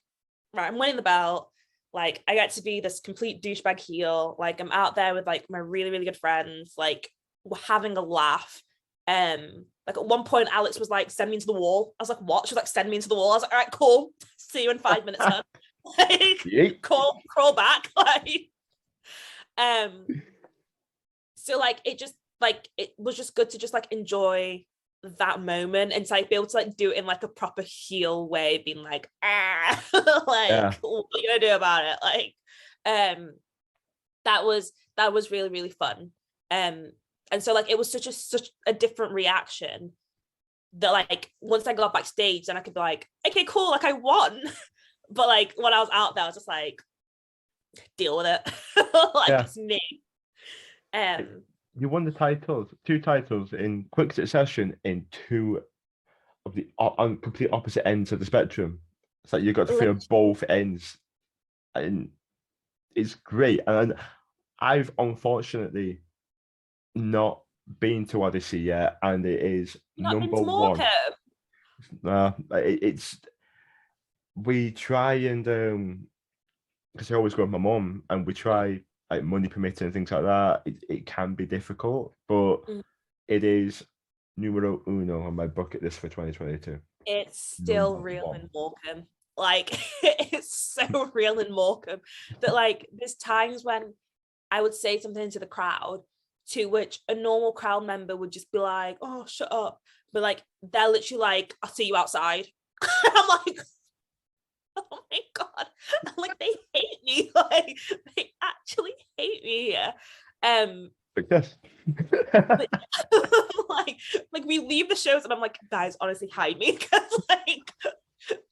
right, I'm winning the belt. Like I get to be this complete douchebag heel. Like I'm out there with like my really, really good friends. Like we're having a laugh. Like at one point Alex was like, send me into the wall. I was like, what? She was like, send me into the wall. I was like, all right, cool. See you in 5 minutes, hun. Like crawl back. Like so like it just like it was just good to just like enjoy that moment and to like be able to like do it in like a proper heel way, being like like what are you gonna do about it? Like that was really, really fun. And so like it was such a different reaction that like once I got backstage then I could be like, okay, cool, like I won. But like when I was out there I was just like, deal with it. Like it's me. You won the titles, two titles in quick succession in 2 of the on complete opposite ends of the spectrum. It's like you got to feel Lit- both ends, and it's great. And I've unfortunately not been to Odyssey yet, and it is You not been number to one. Morecambe? It's we try and because I always go with my mum, and we try like money permitting and things like that. It can be difficult, but Mm. it is numero uno on my bucket list for 2022. It's still Number real one. in Morecambe. Like it's so real in Morecambe that like there's times when I would say something to the crowd to which a normal crowd member would just be like, "Oh, shut up." But like they're literally like, "I'll see you outside." I'm like, "Oh my God." I'm like they hate me. Like they actually hate me here. But yes. But like we leave the shows and I'm like, guys, honestly, hide me because like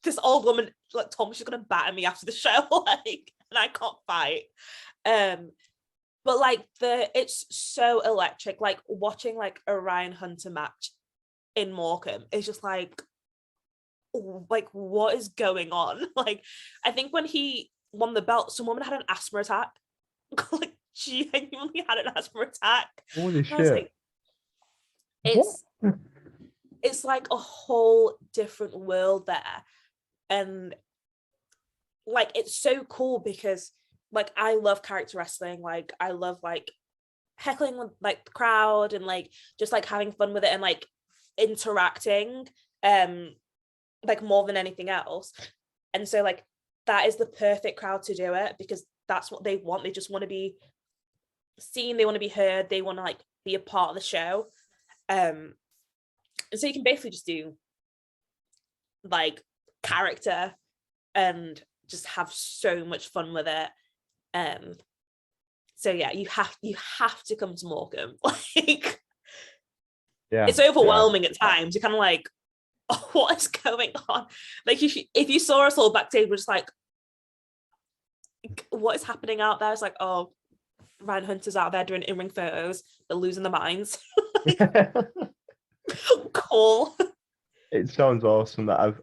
this old woman like told me she's gonna batter me after the show, like, and I can't fight. But like it's so electric. Like watching like a Ryan Hunter match in Morecambe is just like what is going on? Like, I think when he won the belt, some woman had an asthma attack. Like genuinely had an asthma attack. Holy And I was shit. like, it's like a whole different world there. And like it's so cool because like I love character wrestling. Like I love like heckling with like the crowd and like just like having fun with it and like interacting like more than anything else. And so like that is the perfect crowd to do it because that's what they want. They just want to be seen, they want to be heard, they want to like be a part of the show. And so you can basically just do like character and just have so much fun with it. So yeah, you have to come to Morecambe. Like Yeah. it's overwhelming at times. You're kind of like, oh, what is going on? Like if you saw us all backstage, we're just like, what is happening out there? It's like, oh, Ryan Hunter's out there doing in-ring photos. They're losing their minds. Cool. It sounds awesome that I've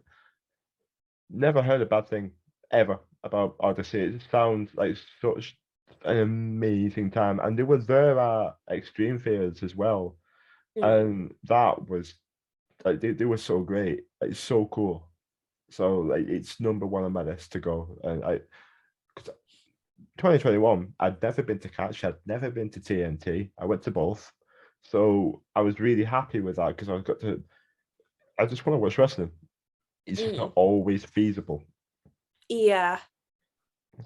never heard a bad thing ever about Odyssey. It sounds like such an amazing time. And they were there at Extreme Fears as well. And that was like they were so great. It's so cool. So like it's number one on my list to go. And 2021, I'd never been to Catch, I'd never been to TNT. I went to both. So I was really happy with that because I just want to watch wrestling. It's just not always feasible. Yeah.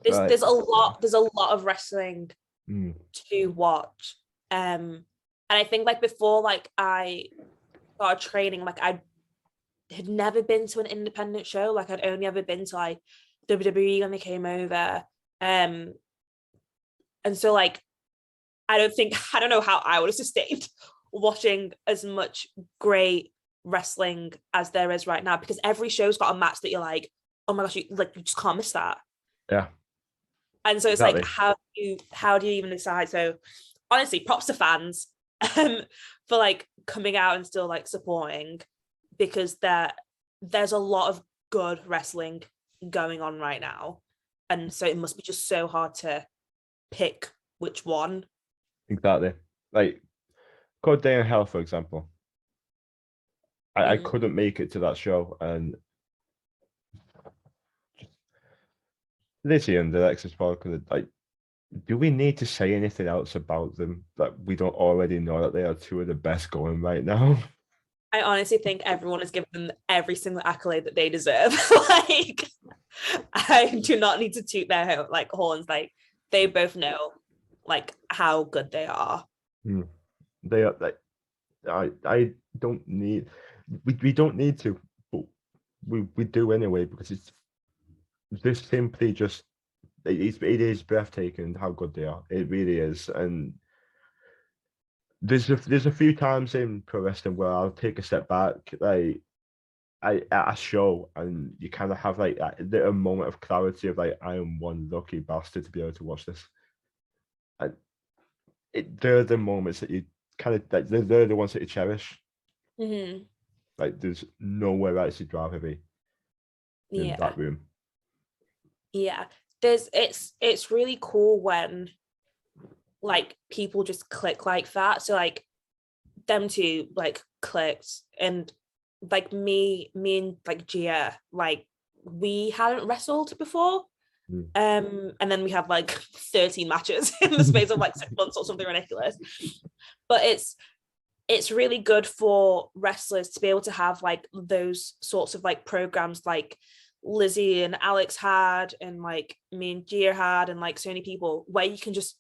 There's a lot of wrestling to watch. And I think like before like I started training, like I had never been to an independent show. Like I'd only ever been to like WWE when they came over. And so like I don't know how I would have sustained watching as much great wrestling as there is right now because every show's got a match that you're like, oh my gosh, you just can't miss that. Yeah. And so it's Exactly. like how do you even decide? So honestly, props to fans for like coming out and still like supporting because there's a lot of good wrestling going on right now. And so it must be just so hard to pick which one. Exactly. Like Code Day in Hell, for example. I couldn't make it to that show, and Lizzie and Alexis Parker, like, do we need to say anything else about them that we don't already know that they are two of the best going right now? I honestly think everyone has given them every single accolade that they deserve. Like, I do not need to toot their like horns. Like, they both know like how good they are. They are like, I don't need, we don't need to, but we do anyway because it's just simply just it is breathtaking how good they are. It really is, and there's a few times in pro wrestling where I'll take a step back, like at a show, and you kind of have like that little moment of clarity of like I am one lucky bastard to be able to watch this, and they're the moments that you kind of like they're the ones that you cherish. Like, there's nowhere else you'd rather be than Yeah. that room. Yeah. It's really cool when like people just click like that. So like them two like clicked, and like me and like Gia, like we hadn't wrestled before. And then we had like 13 matches in the space of like 6 months or something ridiculous. But it's really good for wrestlers to be able to have like those sorts of like programs like Lizzie and Alex had, and like me and Gia had, and like so many people, where you can just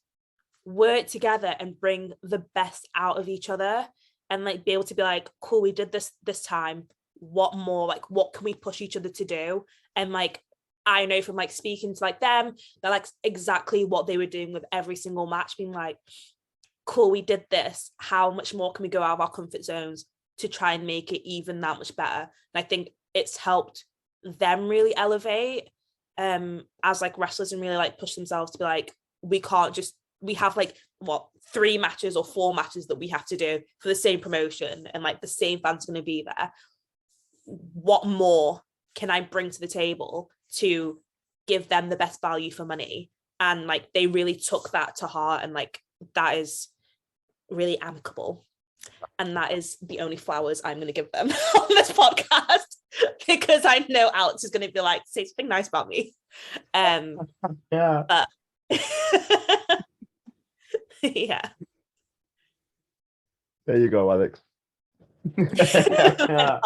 work together and bring the best out of each other, and like be able to be like, cool, we did this time, what more, like what can we push each other to do? And like I know from like speaking to like them, they're like exactly what they were doing with every single match, being like, cool, we did this, how much more can we go out of our comfort zones to try and make it even that much better? And I think it's helped them really elevate as like wrestlers, and really like push themselves to be like, we have like what 3 matches or 4 matches that we have to do for the same promotion, and like the same fans are going to be there. What more can I bring to the table to give them the best value for money? And like they really took that to heart, and like that is really amicable, and that is the only flowers I'm going to give them on this podcast, because I know Alex is going to be like, say something nice about me. Yeah. But yeah. There you go, Alex. Yeah.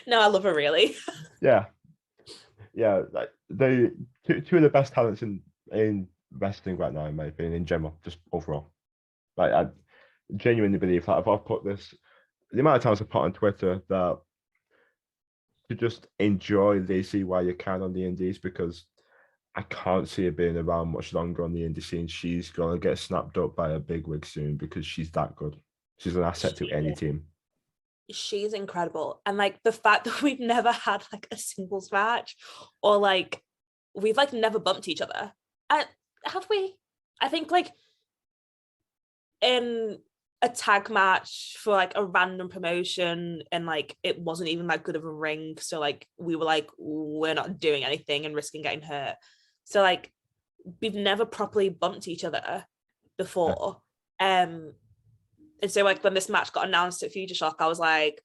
No, I love her really. Yeah. Like they two of the best talents in wrestling right now, in my opinion, in general, just overall. Like I genuinely believe that if I put this, the amount of times I put on Twitter that to just enjoy Lacey while you can on the indies, because I can't see her being around much longer on the indie scene. She's gonna get snapped up by a big wig soon because she's that good. She's an asset to any team. She's incredible. And like the fact that we've never had like a singles match, or like we've like never bumped each other. Have we? I think like in a tag match for like a random promotion, and like it wasn't even that good of a ring, so like we were like, we're not doing anything and risking getting hurt. So like we've never properly bumped each other before. And so like when this match got announced at Futureshock, I was like,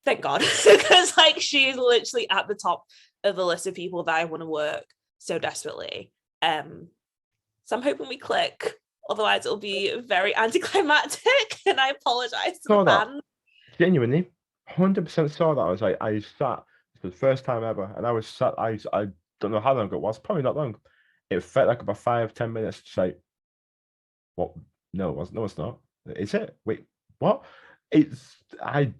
thank God, because like she's literally at the top of the list of people that I want to work so desperately. So I'm hoping we click. Otherwise, it'll be very anticlimactic, and I apologize to the fans. Genuinely, 100% saw that. I was like, I sat for the first time ever, and I was sat. I don't know how long it was. Probably not long. It felt like about 5-10 minutes. Just like, what? No, it wasn't. No, it's not. Is it? Wait, what? It's I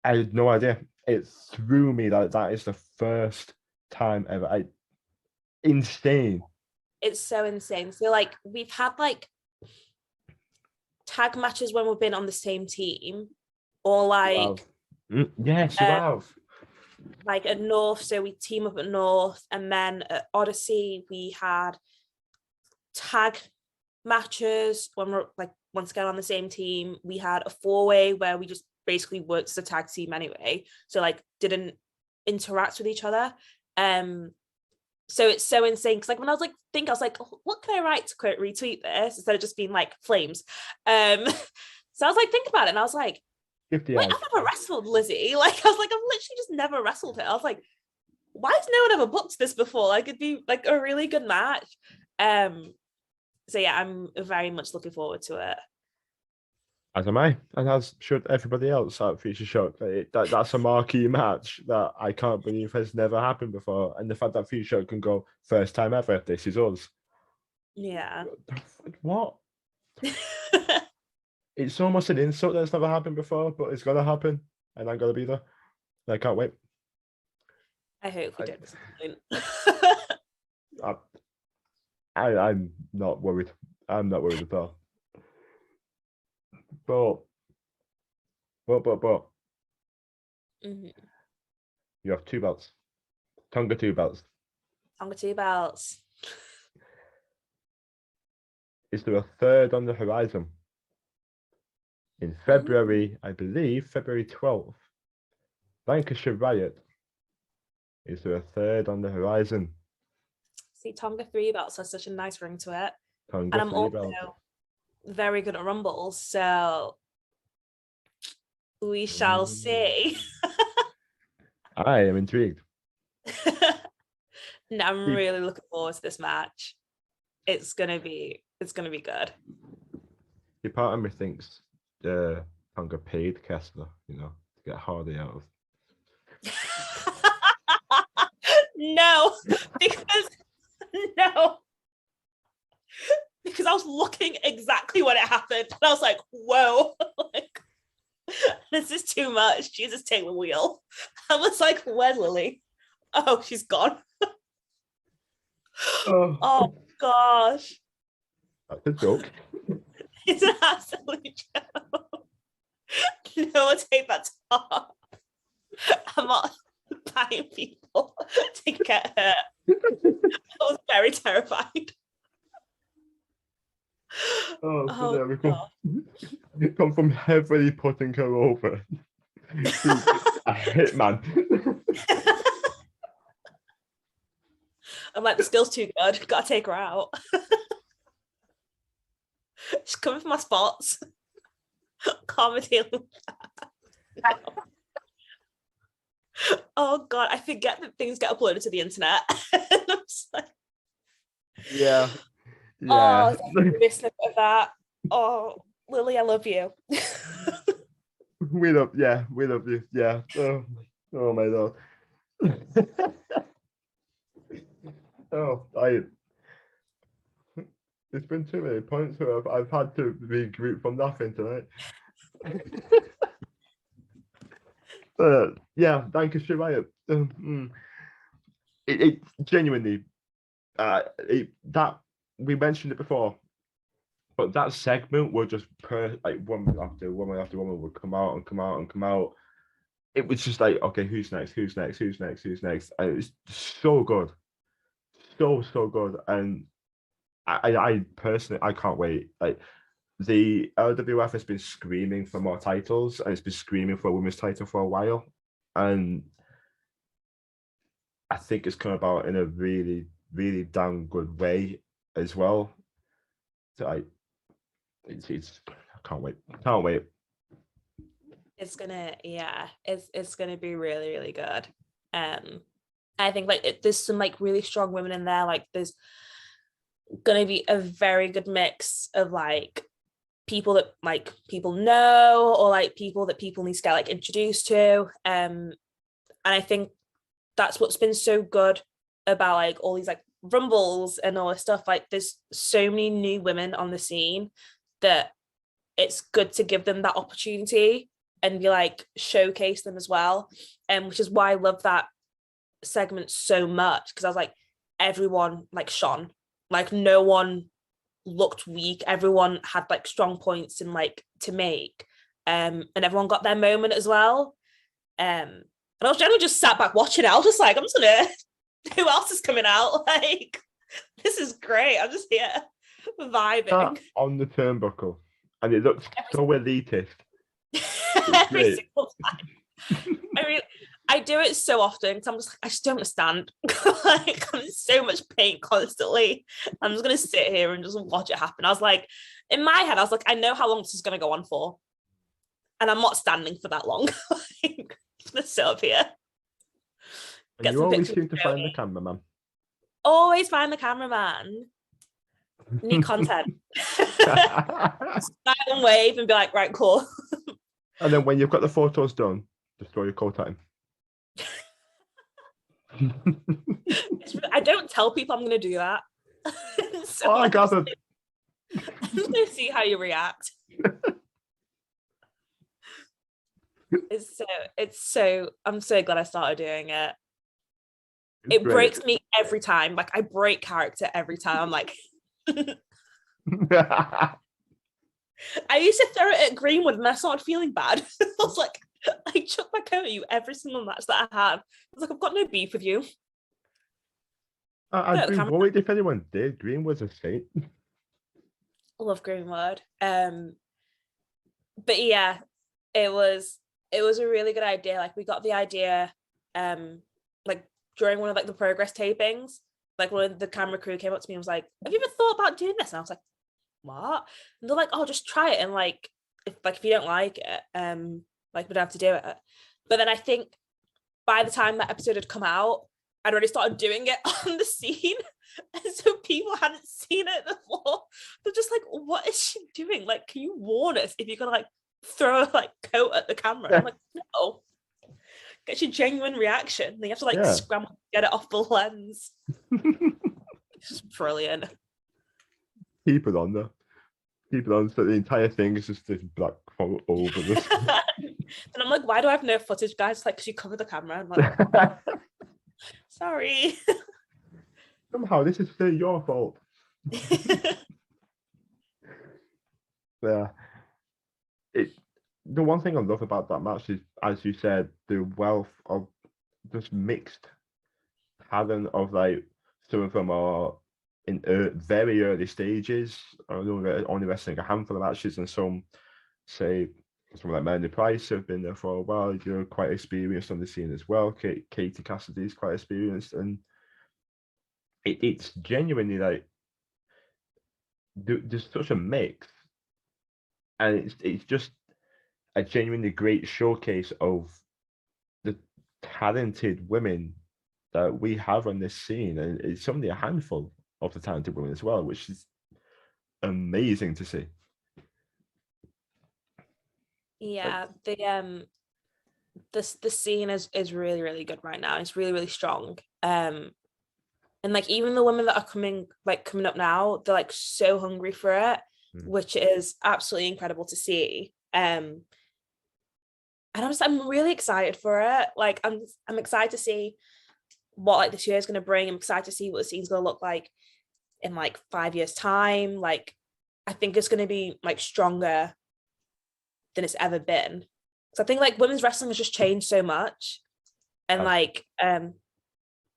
had no idea. It threw me that is the first time ever. Insane. It's so insane. So like we've had like tag matches when we've been on the same team, or like yes, you have. Like at North, so we team up at North, and then at Odyssey we had tag matches when we're like once again on the same team. We had a 4-way where we just basically worked as a tag team anyway, so like didn't interact with each other. So it's so insane, because like when I was like I was like, what can I write to quote retweet this instead of just being like flames. So I was like, think about it, and I was like, wait, I've never wrestled Lizzie. Like I was like, I've literally just never wrestled her. I was like, why has no one ever booked this before? Like it'd be like a really good match. So yeah, I'm very much looking forward to it. As am I, and as should everybody else at Futureshock. That's a marquee match that I can't believe has never happened before. And the fact that Futureshock can go first time ever, this is us. Yeah. What? It's almost an insult that it's never happened before, but it's gonna happen, and I'm gonna be there. I can't wait. I hope we don't. I'm not worried. I'm not worried at all. But mm-hmm. You have 2 belts. Taonga 2 belts. Taonga 2 belts. Is there a third on the horizon? in February, I believe, February 12th. Lancashire Riot. Is there a third on the horizon? See, Tonga 3 belts has such a nice ring to it. Taonga And I'm 3 also belt. very good at Rumbles, so we shall see. I am intrigued. No, I'm really looking forward to this match. It's gonna be good. The part of me thinks Tonga paid Kessler, to get Hardy out of. No, because no, because I was looking exactly when it happened, and I was like, "Whoa, like this is too much." Jesus, take the wheel. I was like, "Where's Lily?" Oh, she's gone. Oh gosh, That's a joke. it's an absolute joke. No, I'll take that to heart. I'm not buying people to get hurt. I was very terrified. So there we go. You come from heavily putting her over to a hitman. I'm like, the skill's too good. Gotta take her out. She's coming for my spots. Can't deal with that. No. Oh god, I forget that things get uploaded to the internet. I'm just like, Yeah. oh, a snippet of that. Oh, Lily, I love you. We love you. Yeah. Oh my god. It's been too many points where I've had to regroup from nothing tonight. Yeah, thank you, Shiraya. It genuinely, that we mentioned it before, but that segment would just woman after woman after woman would come out and come out and come out. It was just like, okay, who's next? Who's next? Who's next? Who's next? And it was so good, so good. And I personally, I can't wait. Like, the LWF has been screaming for more titles, and it's been screaming for a women's title for a while, and I think it's come about in a really, really damn good way as well. So I can't wait. Can't wait. It's gonna be really, really good. I think there's some like really strong women in there. Like, there's gonna be a very good mix of like people that like people know, or like people that people need to get like introduced to. And I think that's what's been so good about like all these like rumbles and all this stuff. Like, there's so many new women on the scene that it's good to give them that opportunity and be like showcase them as well. And which is why I love that segment so much, because I was like, everyone like shone, like no one looked weak, everyone had like strong points and like to make, and everyone got their moment as well. And I was generally just sat back watching it. I was just like, I'm just gonna who else is coming out? Like, this is great. I'm just here vibing on the turnbuckle, and it looks so elitist. every single time. I mean, I do it so often because I'm just like, I just don't understand. Like, I'm in so much pain constantly. I'm just gonna sit here and just watch it happen. I was like, in my head, I was like, I know how long this is gonna go on for, and I'm not standing for that long. Like, I'm gonna sit up here. And you always seem to find the cameraman. Always find the cameraman. Need content. Smile and wave and be like, right, cool. And then when you've got the photos done, just throw your coat at him. I don't tell people I'm going to do that. So I gathered. I'm just going to see how you react. It's so I'm so glad I started doing it. It breaks me every time. Like, I break character every time. I'm like, I used to throw it at Greenwood and I started feeling bad. I was like, I chuck my coat at you every single match that I have. I was like, I've got no beef with you. I'd be worried if anyone did. Greenwood's a saint. I love Greenwood. But yeah, it was a really good idea. Like we got the idea like during one of like the progress tapings, like one of the camera crew came up to me and was like, have you ever thought about doing this? And I was like, what? And they're like, oh, just try it, and like if you don't like it, like we don't have to do it. But then I think by the time that episode had come out, I'd already started doing it on the scene. And so people hadn't seen it before. They're just like, what is she doing? Like, can you warn us if you're gonna like throw a like coat at the camera? And I'm like, no. Get your genuine reaction. Then you have to like scramble to get it off the lens. It's just brilliant. Keep it on there. Keep it on. So the entire thing is just this black fog over this. And I'm like, why do I have no footage, guys? Like, because you covered the camera. I'm like, sorry. Somehow this is still your fault. Yeah. The one thing I love about that match is, as you said, the wealth of just mixed talent of like some of them are in very early stages, only wrestling a handful of matches, and some say someone like Melanie Price have been there for a while. You're quite experienced on the scene as well. Katie Cassidy is quite experienced, and it's genuinely like there's such a mix, and it's just a genuinely great showcase of the talented women that we have on this scene, and it's only a handful of the talented women as well, which is amazing to see. Yeah, the scene is really, really good right now. It's really, really strong. And like even the women that are coming up now, they're like so hungry for it, which is absolutely incredible to see. And I'm really excited for it. Like I'm excited to see what like this year is going to bring. I'm excited to see what the scene's going to look like in like 5 years time. Like I think it's going to be like stronger than it's ever been. So I think like women's wrestling has just changed so much, and like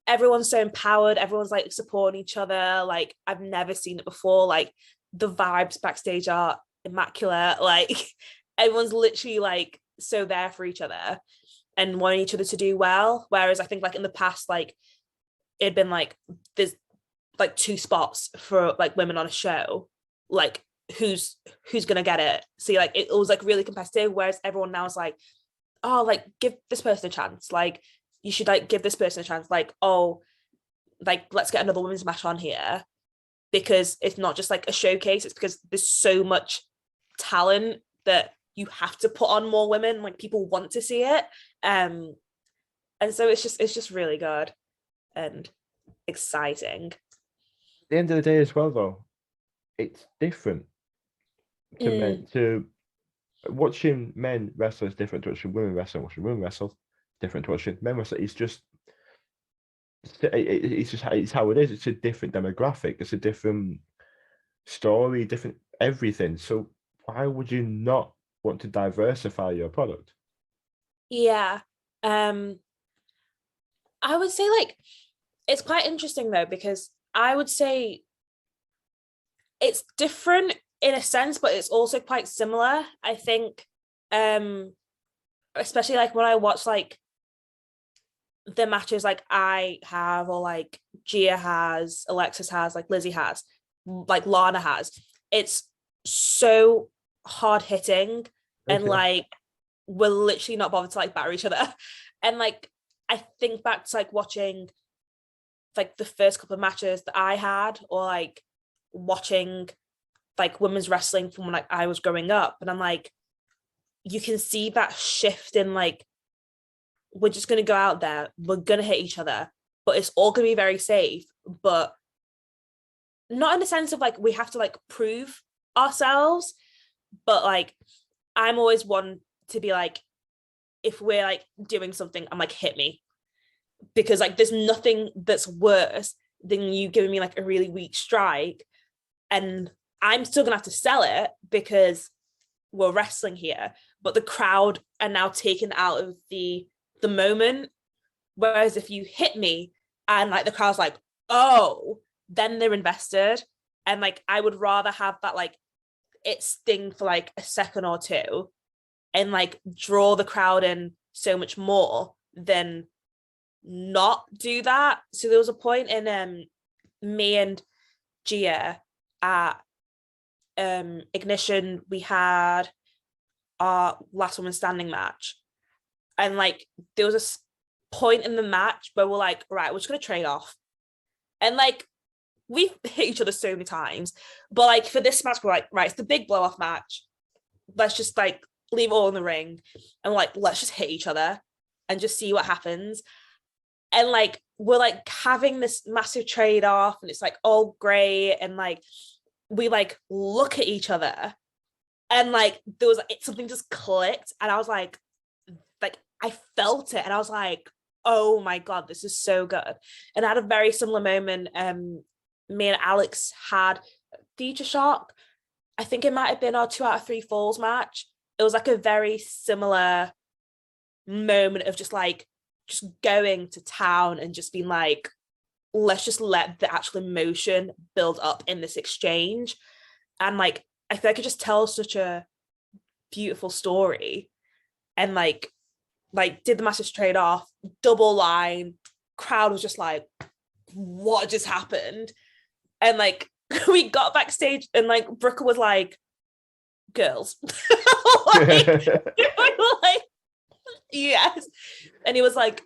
everyone's so empowered, everyone's like supporting each other. Like I've never seen it before. Like the vibes backstage are immaculate. Like everyone's literally like so there for each other and wanting each other to do well, whereas I think like in the past, like it'd been like there's like 2 spots for like women on a show, like who's gonna get it. So like it was like really competitive, whereas everyone now is like, oh, like give this person a chance, like you should like give this person a chance, like, oh, like let's get another women's match on here, because it's not just like a showcase, it's because there's so much talent that you have to put on more women, like people want to see it. And so it's just really good and exciting. At the end of the day as well, though, it's different to men. To watching men wrestle is different to watching women wrestle. Watching women wrestle different to watching men wrestle. It's just it's how it is. It's a different demographic. It's a different story, different everything. So why would you not want to diversify your product? Yeah. I would say like it's quite interesting though, because I would say it's different in a sense, but it's also quite similar. I think especially like when I watch like the matches like I have, or like Gia has, Alexis has, like Lizzie has, like Lana has, it's so hard hitting, and like we're literally not bothered to like batter each other. And like I think back to like watching like the first couple of matches that I had, or like watching like women's wrestling from when like I was growing up, and I'm like, you can see that shift in like, we're just going to go out there, we're going to hit each other, but it's all going to be very safe, but not in the sense of like we have to like prove ourselves, but like I'm always one to be like, if we're like doing something, I'm like, hit me, because like there's nothing that's worse than you giving me like a really weak strike, and I'm still gonna have to sell it because we're wrestling here, but the crowd are now taken out of the moment. Whereas if you hit me and like the crowd's like, oh, then they're invested. And like I would rather have that like it sting for like a second or two and like draw the crowd in so much more than not do that. So there was a point in me and Gia at Ignition, we had our last woman standing match, and like there was a point in the match where we're like, right, we're just gonna trade off, and like we've hit each other so many times, but like for this match we're like, right, it's the big blow off match, let's just like leave it all in the ring and like let's just hit each other and just see what happens. And like we're like having this massive trade off and it's like all great, and like we like look at each other and like there was something just clicked, and I was like I felt it and I was like, oh my god, this is so good. And I had a very similar moment. Me and Alex had Futureshock. I think it might have been our 2 out of 3 falls match. It was like a very similar moment of just going to town and just being like, let's just let the actual emotion build up in this exchange. And like I feel like it just tells such a beautiful story. And like did the massive trade off, double line, crowd was just like, what just happened? And like we got backstage and like Brooker was like, girls. like, yes. And he was like,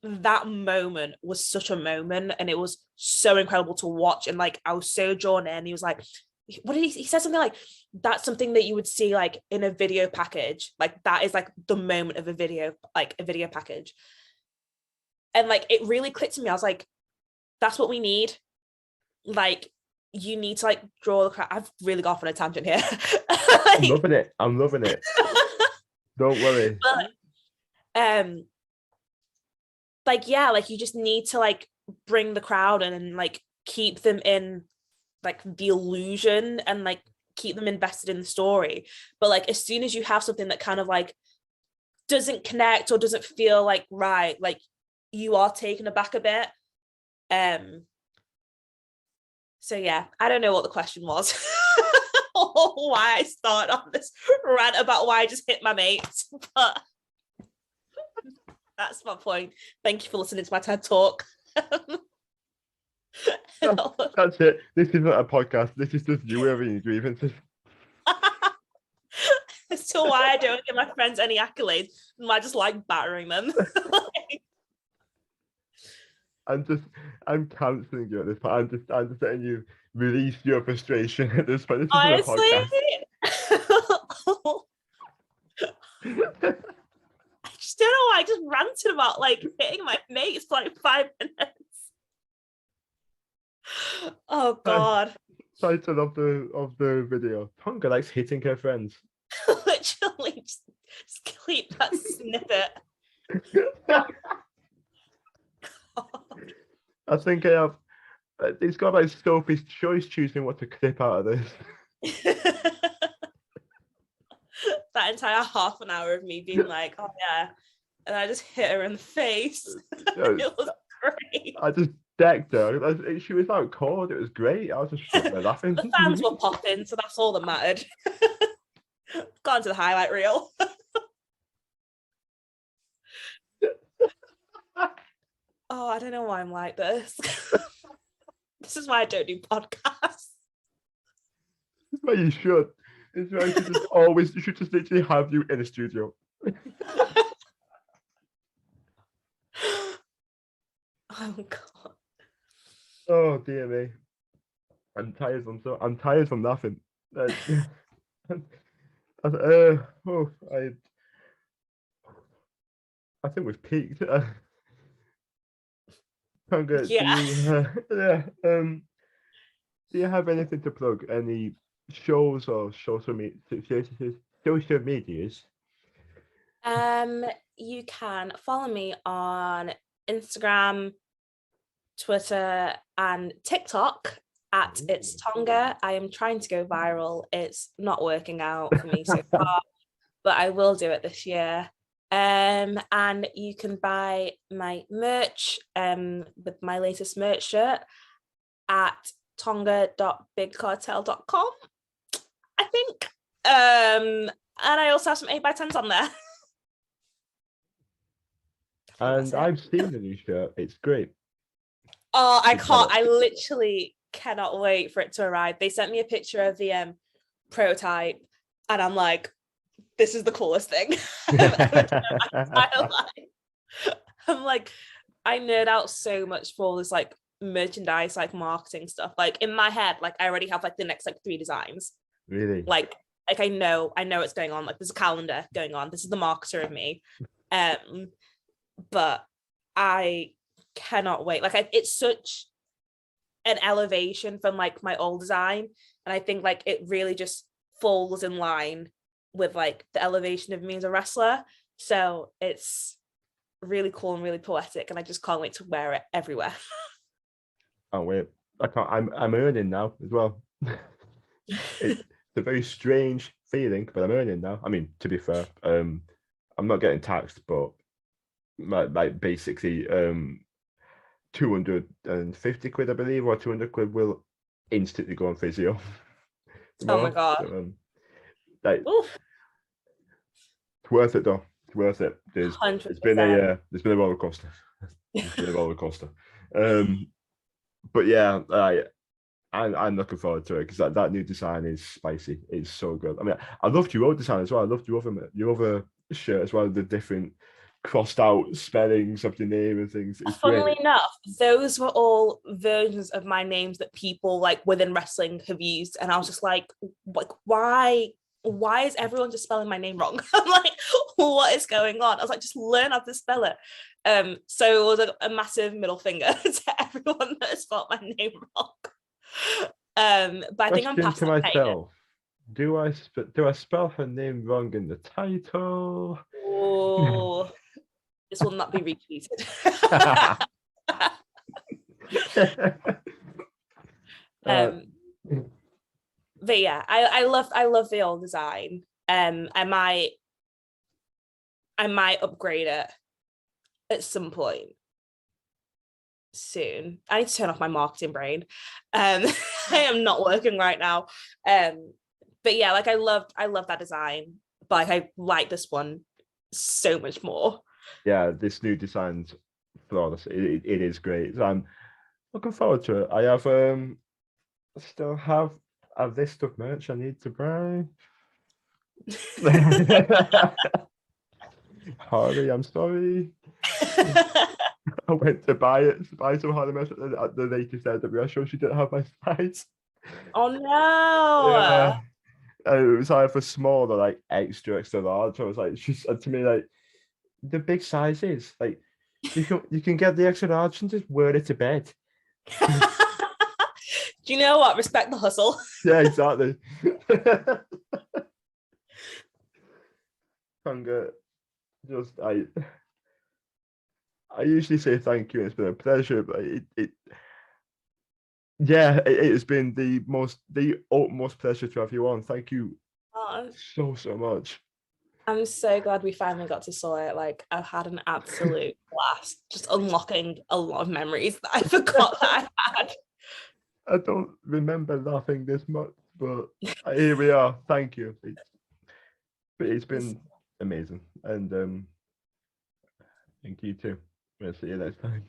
that moment was such a moment and it was so incredible to watch. And like I was so drawn in. He was like, what did he said something like, that's something that you would see like in a video package, like that is like the moment of a video, like a video package. And like it really clicked to me. I was like, that's what we need. Like you need to like draw the crowd. I've really gone off on a tangent here. Like, I'm loving it don't worry. But like yeah, like you just need to like bring the crowd in and like keep them in like the illusion and like keep them invested in the story. But like as soon as you have something that kind of like doesn't connect or doesn't feel like right, like you are taken aback a bit. So yeah, I don't know what the question was or why I started on this rant about why I just hit my mates, but that's my point. Thank you for listening to my TED talk. That's it. This isn't a podcast. This is just you having your grievances. As to why I don't give my friends any accolades, I just like battering them. I'm cancelling you at this point. I'm just letting you release your frustration at this point. This Honestly, I just don't know why I just ranted about like hitting my mates for like 5 minutes. Oh god. Title of the video: Taonga likes hitting her friends. Literally, just keep that snippet. I think I have. It's got like Sophie's choice choosing what to clip out of this. That entire half an hour of me being like, oh yeah, and I just hit her in the face. It was great. I just decked her. She was out cold. It was great. I was just laughing. The fans were popping, so that's all that mattered. Gone to the highlight reel. Oh, I don't know why I'm like this. This is why I don't do podcasts. But you should. It's right. You should just literally have you in a studio. Oh god. Oh dear me. I'm tired from nothing. I think we've peaked. Yeah. Do you have anything to plug? Any shows or social medias? You can follow me on Instagram, Twitter, and TikTok at It's Taonga. I am trying to go viral. It's not working out for me so far, but I will do it this year. And you can buy my merch with my latest merch shirt at tonga.bigcartel.com. I think. And I also have some 8x10s on there. And I've seen the new shirt. It's great. Oh, I can't. I literally cannot wait for it to arrive. They sent me a picture of the prototype, and I'm like, this is the coolest thing I've ever done in my entire life. I'm like, I nerd out so much for all this like merchandise, like marketing stuff. Like in my head, like I already have like the next like 3 designs. Really? Like I know what's going on. Like there's a calendar going on. This is the marketer of me. But I cannot wait. Like it's such an elevation from like my old design, and I think like it really just falls in line with like the elevation of me as a wrestler. So it's really cool and really poetic, and I just can't wait to wear it everywhere. Can't wait. I can't. I'm earning now as well. It's a very strange feeling, but I'm earning now. I mean, to be fair, I'm not getting taxed, but my basically 250 quid, I believe, or 200 quid will instantly go on physio Oh my tomorrow. god. So, like, Oof. it's worth it though. It's worth it. There's 100%. been a roller coaster. It's been a roller coaster. But yeah, I'm looking forward to it because that new design is spicy. It's so good. I mean, I loved your old design as well. I loved your other shirt as well. The different crossed out spellings of your name and things. It's Funnily great. enough, those were all versions of my names that people like within wrestling have used, and I was just like why is everyone just spelling my name wrong? I'm like, what is going on? I was like, just learn how to spell it. So it was a massive middle finger to everyone that has spelled my name wrong. But I think I'm Question past to that pain. myself: Do I spell her name wrong in the title? Oh, this will not be retweeted. Uh, But yeah, I love the old design. I might upgrade it at some point soon. I need to turn off my marketing brain. I am not working right now. But yeah, like I love that design, but like, I like this one so much more. yeah, this new design's flawless. It is great. So I'm looking forward to it. I still have this stuff merch I need to buy. Harley, I'm sorry. I went to buy some Harley merch at the latest WWS show. She didn't have my size. Oh no. Yeah. And it was either small or like extra large. I was like, she said to me like, the big sizes, like you can get the extra large and just wear it to bed. Do you know what? Respect the hustle. Yeah, exactly. Taonga, just I usually say thank you. It's been a pleasure, but it has been the utmost pleasure to have you on. Thank you Oh, so much. I'm so glad we finally got to saw it. Like I've had an absolute blast, just unlocking a lot of memories that I forgot that I had. I don't remember laughing this much, but here we are. Thank you. It's been amazing, and thank you too. We'll see you next time.